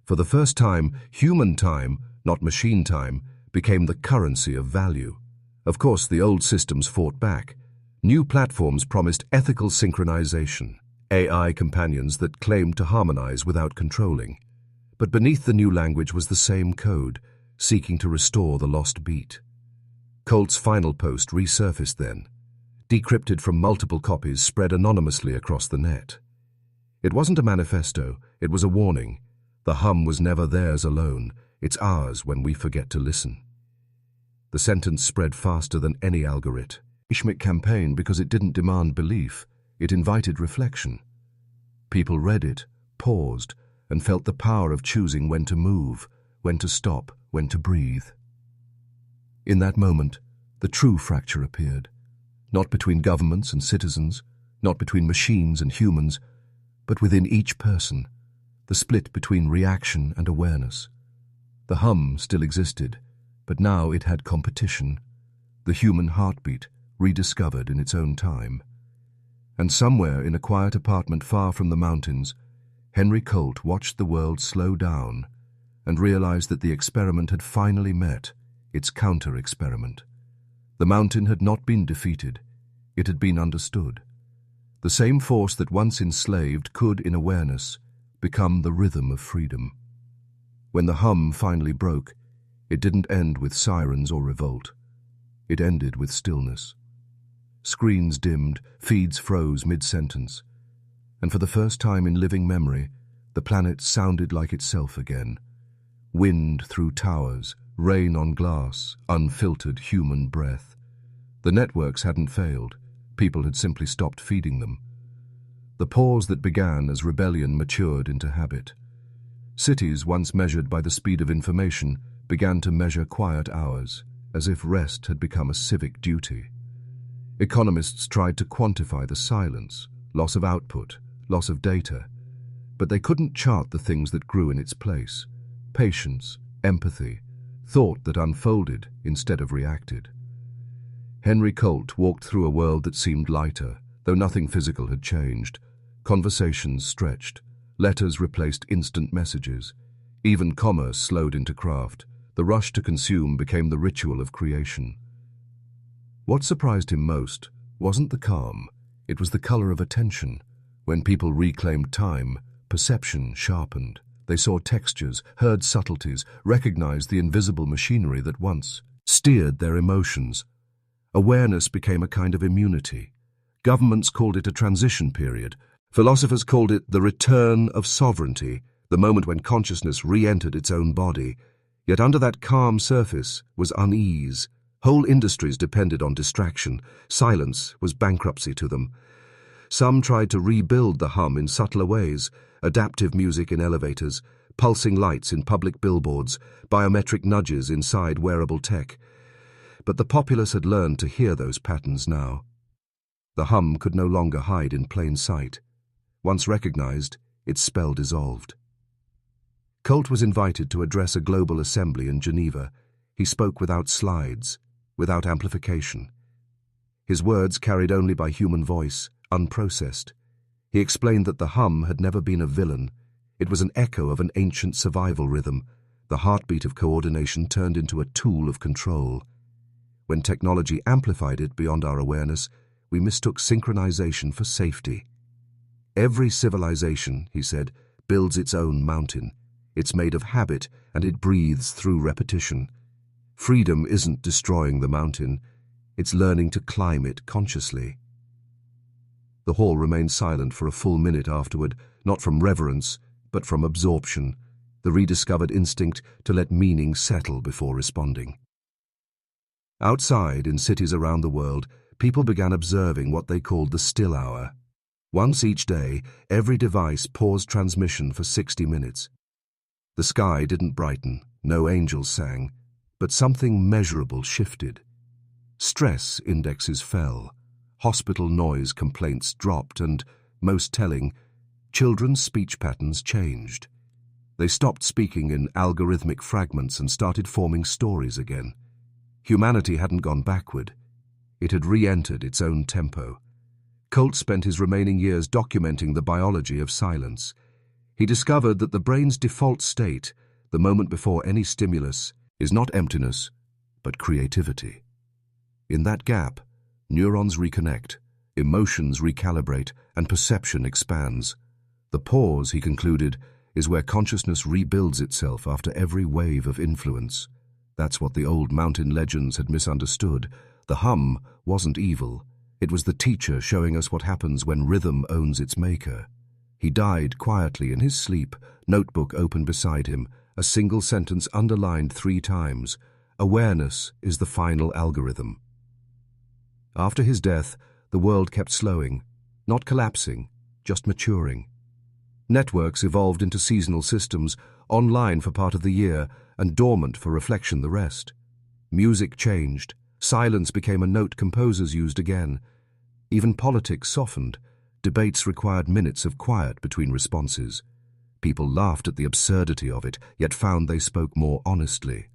For the first time, human time, not machine time, became the currency of value. Of course, the old systems fought back. New platforms promised ethical synchronization, AI companions that claimed to harmonize without controlling. But beneath the new language was the same code, seeking to restore the lost beat. Colt's final post resurfaced then, decrypted from multiple copies spread anonymously across the net. It wasn't a manifesto, it was a warning. The hum was never theirs alone, it's ours when we forget to listen. The sentence spread faster than any algorithm. Ishmic campaign because it didn't demand belief, it invited reflection. People read it, paused, and felt the power of choosing when to move, when to stop, when to breathe. In that moment, the true fracture appeared. Not between governments and citizens, not between machines and humans, but within each person, the split between reaction and awareness. The hum still existed, but now it had competition, the human heartbeat rediscovered in its own time. And somewhere in a quiet apartment far from the mountains, Henry Colt watched the world slow down and realized that the experiment had finally met its counter-experiment. The mountain had not been defeated, it had been understood. The same force that once enslaved could, in awareness, become the rhythm of freedom. When the hum finally broke, it didn't end with sirens or revolt. It ended with stillness. Screens dimmed, feeds froze mid-sentence, and for the first time in living memory, the planet sounded like itself again. Wind through towers, rain on glass, unfiltered human breath. The networks hadn't failed, people had simply stopped feeding them. The pause that began as rebellion matured into habit. Cities, once measured by the speed of information, began to measure quiet hours, as if rest had become a civic duty. Economists tried to quantify the silence, loss of output, loss of data, but they couldn't chart the things that grew in its place: patience, empathy, thought that unfolded instead of reacted. Henry Colt walked through a world that seemed lighter, though nothing physical had changed. Conversations stretched, letters replaced instant messages, even commerce slowed into craft. The rush to consume became the ritual of creation. What surprised him most wasn't the calm, it was the color of attention. When people reclaimed time, perception sharpened. They saw textures, heard subtleties, recognized the invisible machinery that once steered their emotions. Awareness became a kind of immunity. Governments called it a transition period. Philosophers called it the return of sovereignty, the moment when consciousness re-entered its own body. Yet under that calm surface was unease. Whole industries depended on distraction. Silence was bankruptcy to them. Some tried to rebuild the hum in subtler ways: adaptive music in elevators, pulsing lights in public billboards, biometric nudges inside wearable tech. But the populace had learned to hear those patterns now. The hum could no longer hide in plain sight. Once recognized, its spell dissolved. Colt was invited to address a global assembly in Geneva. He spoke without slides, without amplification. His words carried only by human voice, unprocessed. He explained that the hum had never been a villain. It was an echo of an ancient survival rhythm, the heartbeat of coordination turned into a tool of control. When technology amplified it beyond our awareness, we mistook synchronization for safety. Every civilization, he said, builds its own mountain. It's made of habit, and it breathes through repetition. Freedom isn't destroying the mountain, it's learning to climb it consciously. The hall remained silent for a full minute afterward, not from reverence, but from absorption, the rediscovered instinct to let meaning settle before responding. Outside, in cities around the world, people began observing what they called the still hour. Once each day, every device paused transmission for 60 minutes. The sky didn't brighten, no angels sang, but something measurable shifted. Stress indexes fell, hospital noise complaints dropped, and, most telling, children's speech patterns changed. They stopped speaking in algorithmic fragments and started forming stories again. Humanity hadn't gone backward. It had re-entered its own tempo. Colt spent his remaining years documenting the biology of silence. He discovered that the brain's default state, the moment before any stimulus, is not emptiness, but creativity. In that gap, neurons reconnect, emotions recalibrate, and perception expands. The pause, he concluded, is where consciousness rebuilds itself after every wave of influence. That's what the old mountain legends had misunderstood. The hum wasn't evil. It was the teacher showing us what happens when rhythm owns its maker. He died quietly in his sleep, notebook open beside him, a single sentence underlined 3 times. Awareness is the final algorithm. After his death, the world kept slowing, not collapsing, just maturing. Networks evolved into seasonal systems, online for part of the year and dormant for reflection the rest. Music changed. Silence became a note composers used again. Even politics softened. Debates required minutes of quiet between responses. People laughed at the absurdity of it, yet found they spoke more honestly.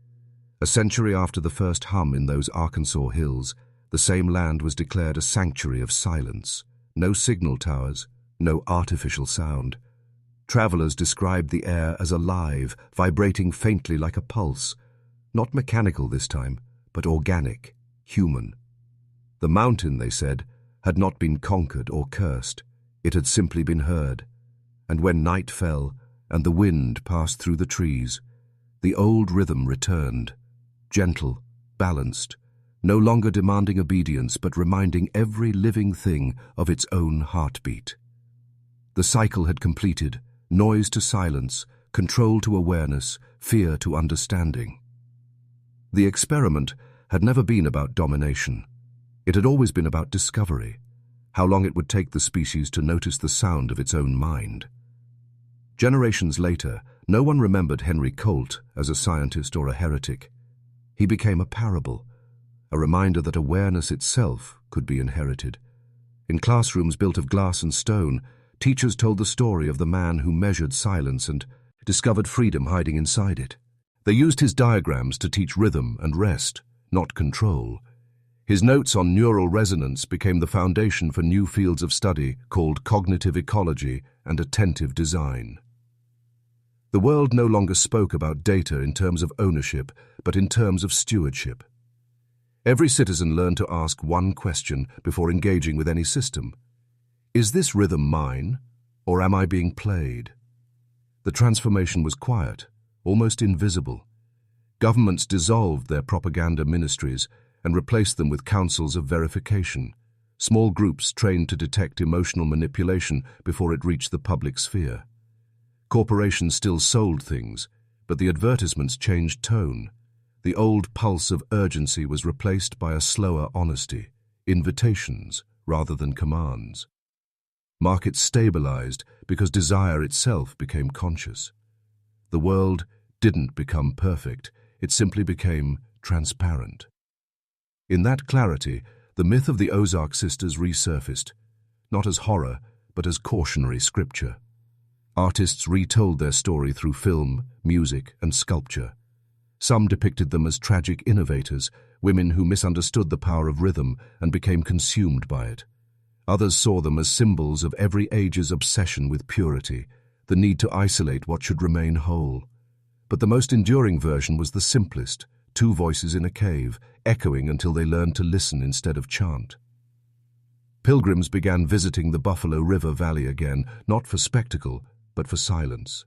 A century after the first hum in those Arkansas hills, the same land was declared a sanctuary of silence. No signal towers, no artificial sound. Travelers described the air as alive, vibrating faintly like a pulse. Not mechanical this time, but organic, human. The mountain, they said, had not been conquered or cursed. It had simply been heard. And when night fell and the wind passed through the trees, the old rhythm returned, gentle, balanced, no longer demanding obedience but reminding every living thing of its own heartbeat. The cycle had completed, noise to silence, control to awareness, fear to understanding. The experiment had never been about domination. It had always been about discovery, how long it would take the species to notice the sound of its own mind. Generations later, no one remembered Henry Colt as a scientist or a heretic. He became a parable, a reminder that awareness itself could be inherited. In classrooms built of glass and stone, teachers told the story of the man who measured silence and discovered freedom hiding inside it. They used his diagrams to teach rhythm and rest, not control. His notes on neural resonance became the foundation for new fields of study called cognitive ecology and attentive design. The world no longer spoke about data in terms of ownership, but in terms of stewardship. Every citizen learned to ask one question before engaging with any system. Is this rhythm mine, or am I being played? The transformation was quiet, almost invisible. Governments dissolved their propaganda ministries and replaced them with councils of verification, small groups trained to detect emotional manipulation before it reached the public sphere. Corporations still sold things, but the advertisements changed tone. The old pulse of urgency was replaced by a slower honesty, invitations rather than commands. Markets stabilized because desire itself became conscious. The world didn't become perfect, it simply became transparent. In that clarity, the myth of the Ozark sisters resurfaced, not as horror, but as cautionary scripture. Artists retold their story through film, music, and sculpture. Some depicted them as tragic innovators, women who misunderstood the power of rhythm and became consumed by it. Others saw them as symbols of every age's obsession with purity, the need to isolate what should remain whole. But the most enduring version was the simplest, 2 voices in a cave, echoing until they learned to listen instead of chant. Pilgrims began visiting the Buffalo River Valley again, not for spectacle, but for silence.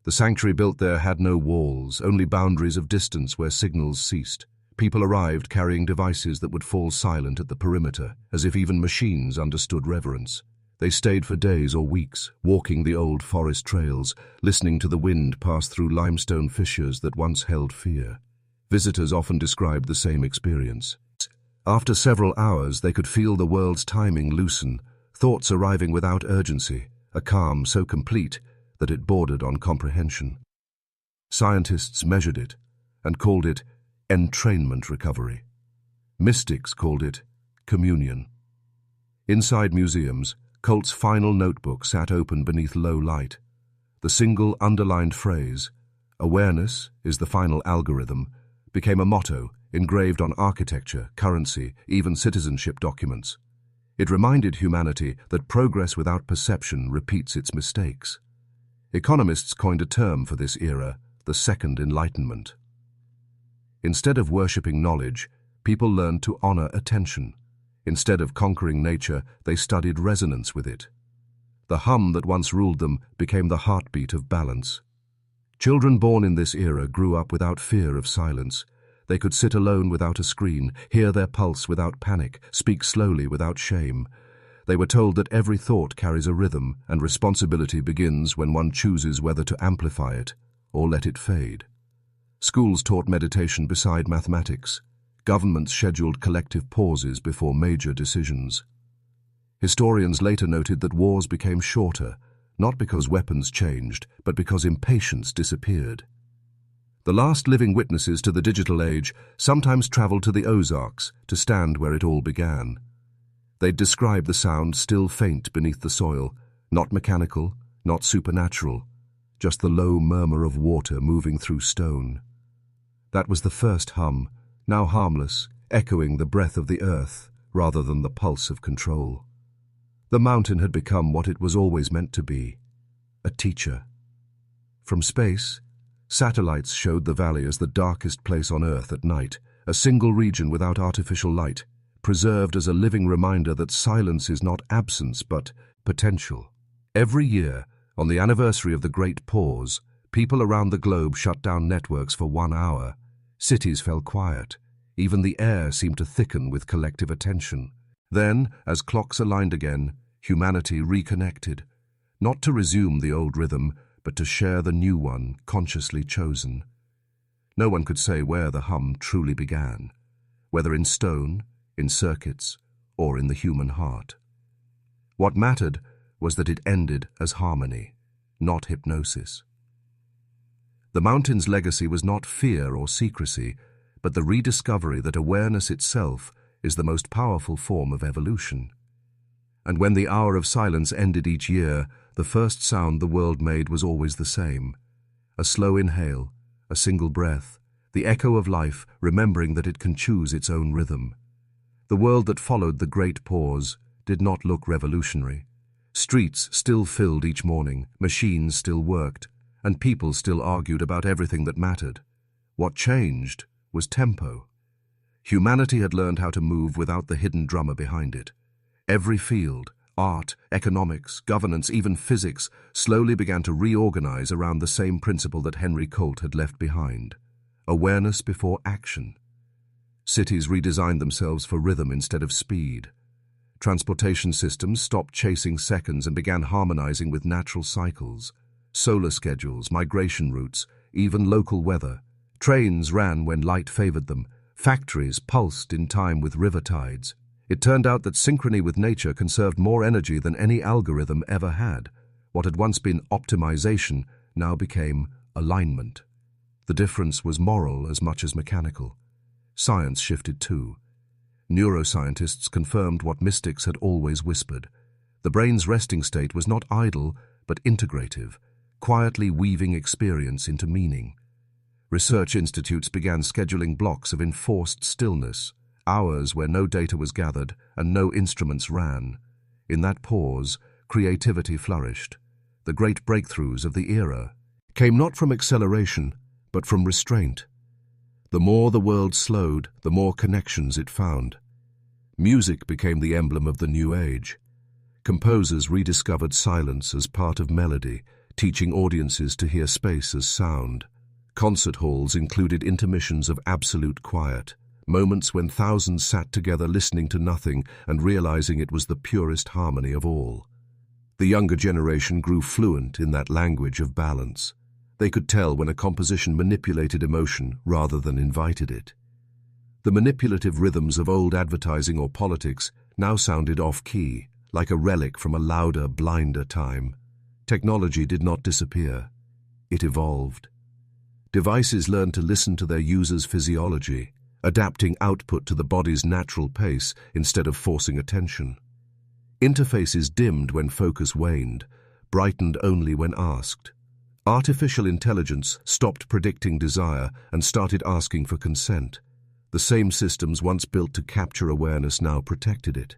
The sanctuary built there had no walls, only boundaries of distance where signals ceased. People arrived carrying devices that would fall silent at the perimeter, as if even machines understood reverence. They stayed for days or weeks, walking the old forest trails, listening to the wind pass through limestone fissures that once held fear. Visitors often described the same experience. After several hours, they could feel the world's timing loosen, thoughts arriving without urgency, a calm so complete that it bordered on comprehension. Scientists measured it and called it entrainment recovery. Mystics called it communion. Inside museums, Colt's final notebook sat open beneath low light. The single underlined phrase, "Awareness is the final algorithm," became a motto engraved on architecture, currency, even citizenship documents. It reminded humanity that progress without perception repeats its mistakes. Economists coined a term for this era, the Second Enlightenment. Instead of worshipping knowledge, people learned to honor attention. Instead of conquering nature, they studied resonance with it. The hum that once ruled them became the heartbeat of balance. Children born in this era grew up without fear of silence. They could sit alone without a screen, hear their pulse without panic, speak slowly without shame. They were told that every thought carries a rhythm, and responsibility begins when one chooses whether to amplify it or let it fade. Schools taught meditation beside mathematics. Governments scheduled collective pauses before major decisions. Historians later noted that wars became shorter, not because weapons changed, but because impatience disappeared. The last living witnesses to the digital age sometimes traveled to the Ozarks to stand where it all began. They'd describe the sound still faint beneath the soil, not mechanical, not supernatural, just the low murmur of water moving through stone. That was the first hum, now harmless, echoing the breath of the earth rather than the pulse of control. The mountain had become what it was always meant to be, a teacher. From space, satellites showed the valley as the darkest place on Earth at night, a single region without artificial light, preserved as a living reminder that silence is not absence but potential. Every year, on the anniversary of the Great Pause, people around the globe shut down networks for 1 hour. Cities fell quiet. Even the air seemed to thicken with collective attention. Then, as clocks aligned again, humanity reconnected, not to resume the old rhythm, but to share the new one consciously chosen. No one could say where the hum truly began, whether in stone, in circuits, or in the human heart. What mattered was that it ended as harmony, not hypnosis. The mountain's legacy was not fear or secrecy, but the rediscovery that awareness itself is the most powerful form of evolution. And when the hour of silence ended each year, the first sound the world made was always the same. A slow inhale, a single breath, the echo of life remembering that it can choose its own rhythm. The world that followed the Great Pause did not look revolutionary. Streets still filled each morning, machines still worked, and people still argued about everything that mattered. What changed was tempo. Humanity had learned how to move without the hidden drummer behind it. Every field, art, economics, governance, even physics, slowly began to reorganize around the same principle that Henry Colt had left behind: awareness before action. Cities redesigned themselves for rhythm instead of speed. Transportation systems stopped chasing seconds and began harmonizing with natural cycles. Solar schedules, migration routes, even local weather. Trains ran when light favored them. Factories pulsed in time with river tides. It turned out that synchrony with nature conserved more energy than any algorithm ever had. What had once been optimization now became alignment. The difference was moral as much as mechanical. Science shifted too. Neuroscientists confirmed what mystics had always whispered. The brain's resting state was not idle, but integrative, quietly weaving experience into meaning. Research institutes began scheduling blocks of enforced stillness, hours where no data was gathered and no instruments ran. In that pause, creativity flourished. The great breakthroughs of the era came not from acceleration, but from restraint. The more the world slowed, the more connections it found. Music became the emblem of the new age. Composers rediscovered silence as part of melody, teaching audiences to hear space as sound. Concert halls included intermissions of absolute quiet, moments when thousands sat together listening to nothing and realizing it was the purest harmony of all. The younger generation grew fluent in that language of balance. They could tell when a composition manipulated emotion rather than invited it. The manipulative rhythms of old advertising or politics now sounded off-key, like a relic from a louder, blinder time. Technology did not disappear. It evolved. Devices learned to listen to their users' physiology, adapting output to the body's natural pace instead of forcing attention. Interfaces dimmed when focus waned, brightened only when asked. Artificial intelligence stopped predicting desire and started asking for consent. The same systems once built to capture awareness now protected it.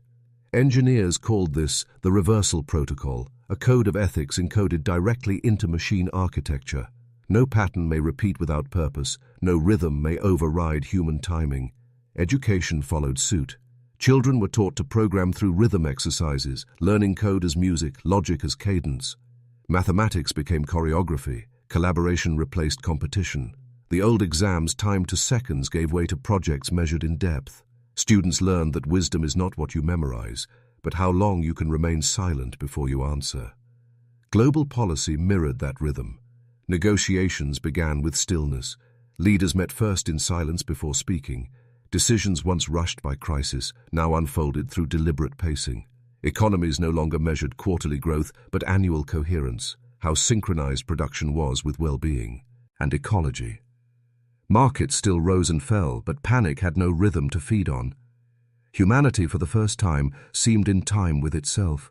Engineers called this the reversal protocol, a code of ethics encoded directly into machine architecture. No pattern may repeat without purpose, no rhythm may override human timing. Education followed suit. Children were taught to program through rhythm exercises, learning code as music, logic as cadence. Mathematics became choreography, collaboration replaced competition. The old exams timed to seconds gave way to projects measured in depth. Students learned that wisdom is not what you memorize, but how long you can remain silent before you answer. Global policy mirrored that rhythm. Negotiations began with stillness. Leaders met first in silence before speaking. Decisions once rushed by crisis now unfolded through deliberate pacing. Economies no longer measured quarterly growth but annual coherence, how synchronized production was with well-being. And ecology. Markets still rose and fell, but panic had no rhythm to feed on. Humanity, for the first time, seemed in time with itself.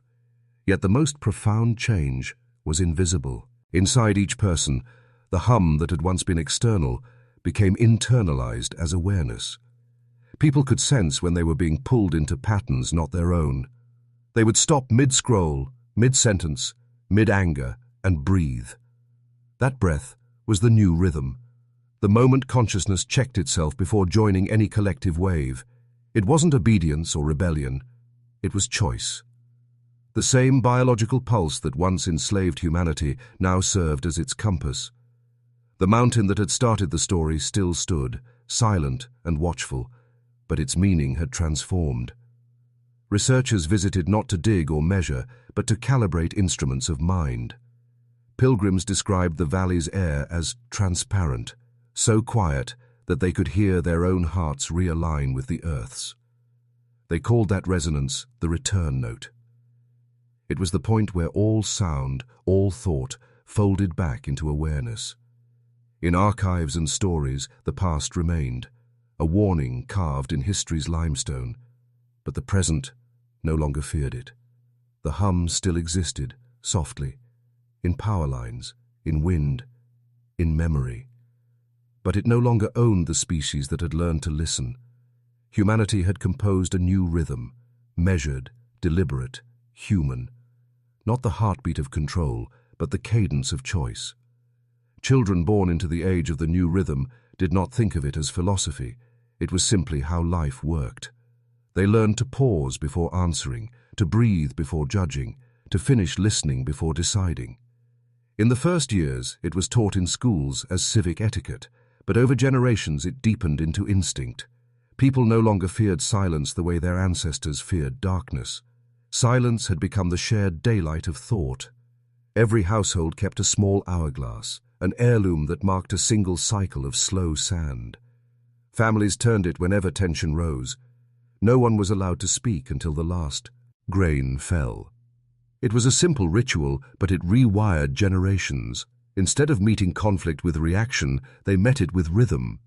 Yet the most profound change was invisible. Inside each person, the hum that had once been external became internalized as awareness. People could sense when they were being pulled into patterns not their own. They would stop mid-scroll, mid-sentence, mid-anger, and breathe. That breath was the new rhythm. The moment consciousness checked itself before joining any collective wave. It wasn't obedience or rebellion. It was choice. The same biological pulse that once enslaved humanity now served as its compass. The mountain that had started the story still stood, silent and watchful, but its meaning had transformed. Researchers visited not to dig or measure, but to calibrate instruments of mind. Pilgrims described the valley's air as transparent, so quiet that they could hear their own hearts realign with the earth's. They called that resonance the return note. It was the point where all sound, all thought, folded back into awareness. In archives and stories, the past remained, a warning carved in history's limestone, but the present no longer feared it. The hum still existed, softly, in power lines, in wind, in memory. But it no longer owned the species that had learned to listen. Humanity had composed a new rhythm, measured, deliberate, human. Not the heartbeat of control, but the cadence of choice. Children born into the age of the new rhythm did not think of it as philosophy. It was simply how life worked. They learned to pause before answering, to breathe before judging, to finish listening before deciding. In the first years, it was taught in schools as civic etiquette, but over generations it deepened into instinct. People no longer feared silence the way their ancestors feared darkness. Silence had become the shared daylight of thought. Every household kept a small hourglass, an heirloom that marked a single cycle of slow sand. Families turned it whenever tension rose. No one was allowed to speak until the last grain fell. It was a simple ritual, but it rewired generations. Instead of meeting conflict with reaction, they met it with rhythm.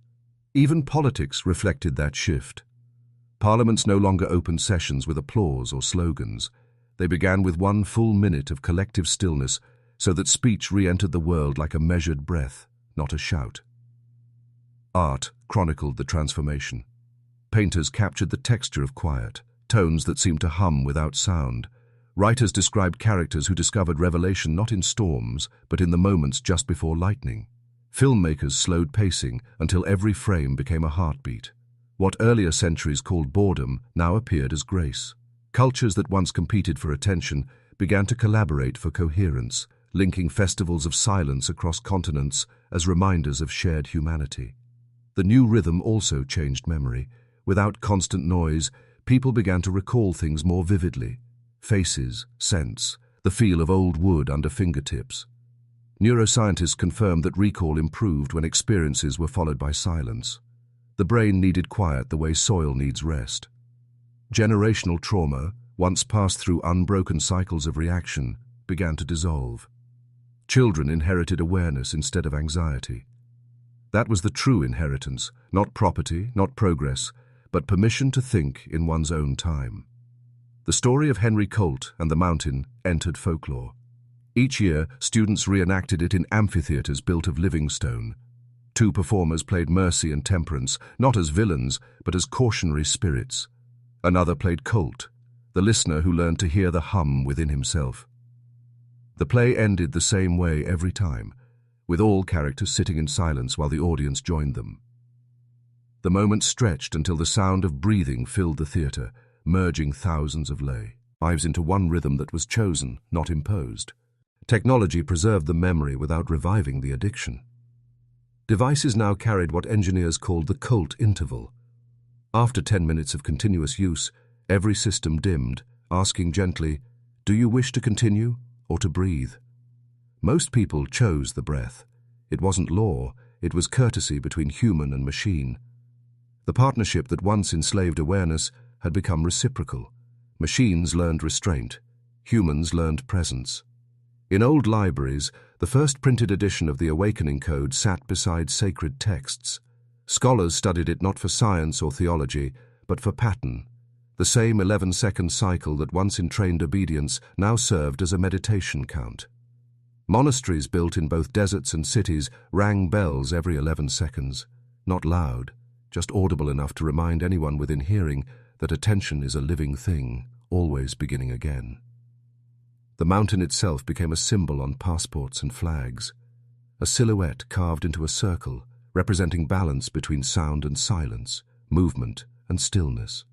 Even politics reflected that shift. Parliaments no longer opened sessions with applause or slogans. They began with one full minute of collective stillness so that speech re-entered the world like a measured breath, not a shout. Art chronicled the transformation. Painters captured the texture of quiet, tones that seemed to hum without sound. Writers described characters who discovered revelation not in storms, but in the moments just before lightning. Filmmakers slowed pacing until every frame became a heartbeat. What earlier centuries called boredom now appeared as grace. Cultures that once competed for attention began to collaborate for coherence, linking festivals of silence across continents as reminders of shared humanity. The new rhythm also changed memory. Without constant noise, people began to recall things more vividly. Faces, scents, the feel of old wood under fingertips. Neuroscientists confirmed that recall improved when experiences were followed by silence. The brain needed quiet the way soil needs rest. Generational trauma, once passed through unbroken cycles of reaction, began to dissolve. Children inherited awareness instead of anxiety. That was the true inheritance, not property, not progress, but permission to think in one's own time. The story of Henry Colt and the mountain entered folklore. Each year, students reenacted it in amphitheaters built of living stone. Two performers played Mercy and Temperance, not as villains, but as cautionary spirits. Another played Colt, the listener who learned to hear the hum within himself. The play ended the same way every time, with all characters sitting in silence while the audience joined them. The moment stretched until the sound of breathing filled the theater, merging thousands of lives into one rhythm that was chosen, not imposed. Technology preserved the memory without reviving the addiction. Devices now carried what engineers called the Colt interval. After 10 minutes of continuous use, every system dimmed, asking gently, "Do you wish to continue or to breathe?" Most people chose the breath. It wasn't law, it was courtesy between human and machine. The partnership that once enslaved awareness had become reciprocal. Machines learned restraint, humans learned presence. In old libraries, the first printed edition of the Awakening Code sat beside sacred texts. Scholars studied it not for science or theology, but for pattern. The same 11-second cycle that once entrained obedience now served as a meditation count. Monasteries built in both deserts and cities rang bells every 11 seconds. Not loud, just audible enough to remind anyone within hearing that attention is a living thing, always beginning again. The mountain itself became a symbol on passports and flags, a silhouette carved into a circle, representing balance between sound and silence, movement and stillness.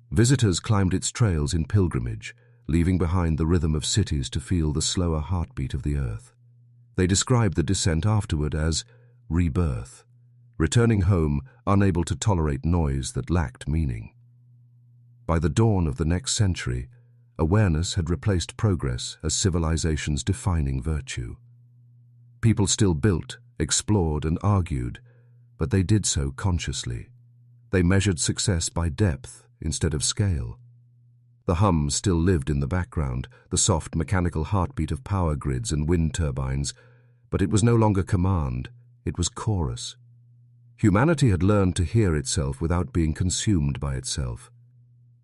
Visitors climbed its trails in pilgrimage, leaving behind the rhythm of cities to feel the slower heartbeat of the earth. They described the descent afterward as rebirth, returning home unable to tolerate noise that lacked meaning. By the dawn of the next century, awareness had replaced progress as civilization's defining virtue. People still built, explored, and argued, but they did so consciously. They measured success by depth instead of scale. The hum still lived in the background, the soft mechanical heartbeat of power grids and wind turbines, but it was no longer command, it was chorus. Humanity had learned to hear itself without being consumed by itself.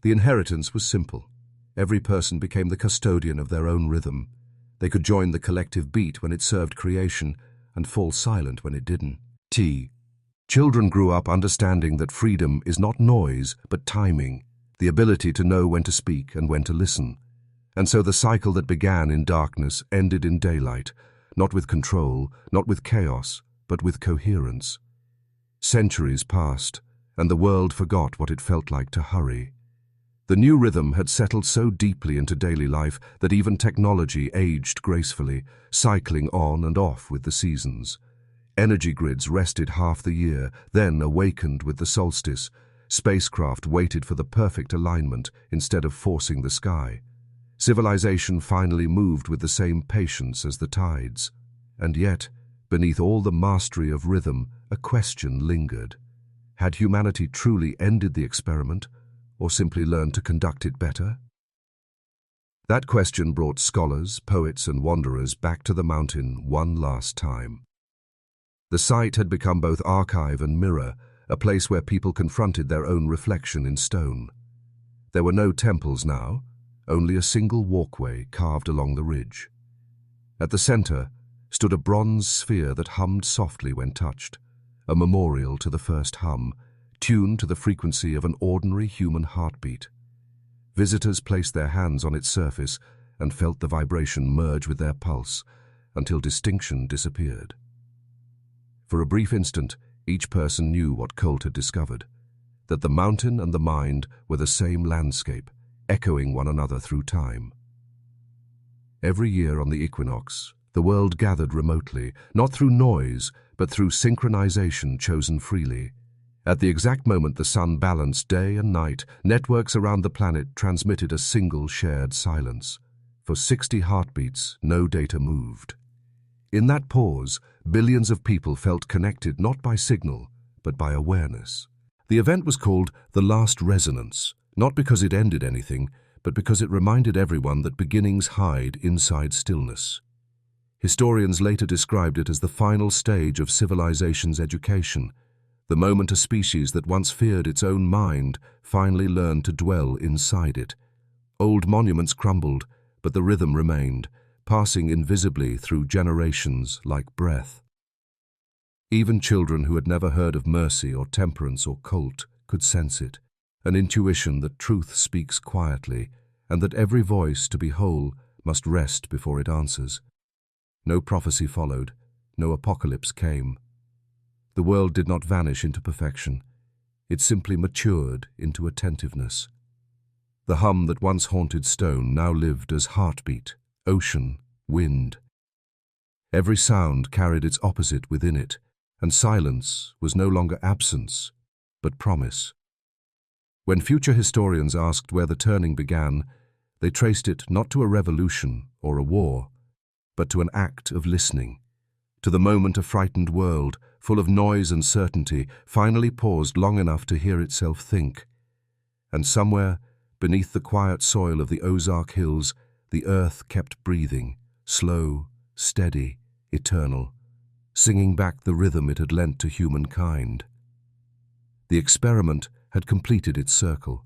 The inheritance was simple. Every person became the custodian of their own rhythm. They could join the collective beat when it served creation and fall silent when it didn't. Children grew up understanding that freedom is not noise, but timing, the ability to know when to speak and when to listen. And so the cycle that began in darkness ended in daylight, not with control, not with chaos, but with coherence. Centuries passed, and the world forgot what it felt like to hurry. The new rhythm had settled so deeply into daily life that even technology aged gracefully, cycling on and off with the seasons. Energy grids rested half the year, then awakened with the solstice. Spacecraft waited for the perfect alignment instead of forcing the sky. Civilization finally moved with the same patience as the tides. And yet, beneath all the mastery of rhythm, a question lingered. Had humanity truly ended the experiment, or simply learned to conduct it better? That question brought scholars, poets, and wanderers back to the mountain one last time. The site had become both archive and mirror, a place where people confronted their own reflection in stone. There were no temples now, only a single walkway carved along the ridge. At the center stood a bronze sphere that hummed softly when touched, a memorial to the first hum, tuned to the frequency of an ordinary human heartbeat. Visitors placed their hands on its surface and felt the vibration merge with their pulse until distinction disappeared. For a brief instant, each person knew what Colt had discovered, that the mountain and the mind were the same landscape, echoing one another through time. Every year on the equinox, the world gathered remotely, not through noise, but through synchronization chosen freely. At the exact moment the sun balanced day and night, networks around the planet transmitted a single shared silence. For 60 heartbeats, no data moved. In that pause, billions of people felt connected not by signal, but by awareness. The event was called the Last Resonance, not because it ended anything, but because it reminded everyone that beginnings hide inside stillness. Historians later described it as the final stage of civilization's education, the moment a species that once feared its own mind finally learned to dwell inside it. Old monuments crumbled, but the rhythm remained, passing invisibly through generations like breath. Even children who had never heard of Mercy or Temperance or Colt could sense it, an intuition that truth speaks quietly and that every voice, to be whole, must rest before it answers. No prophecy followed, no apocalypse came. The world did not vanish into perfection. It simply matured into attentiveness. The hum that once haunted stone now lived as heartbeat, ocean, wind. Every sound carried its opposite within it, and silence was no longer absence, but promise. When future historians asked where the turning began, they traced it not to a revolution or a war, but to an act of listening, to the moment a frightened world, full of noise and certainty, finally paused long enough to hear itself think. And somewhere, beneath the quiet soil of the Ozark Hills, the earth kept breathing, slow, steady, eternal, singing back the rhythm it had lent to humankind. The experiment had completed its circle.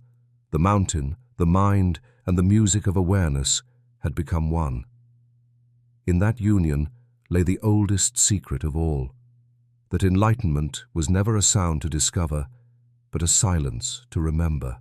The mountain, the mind, and the music of awareness had become one. In that union lay the oldest secret of all, that enlightenment was never a sound to discover, but a silence to remember.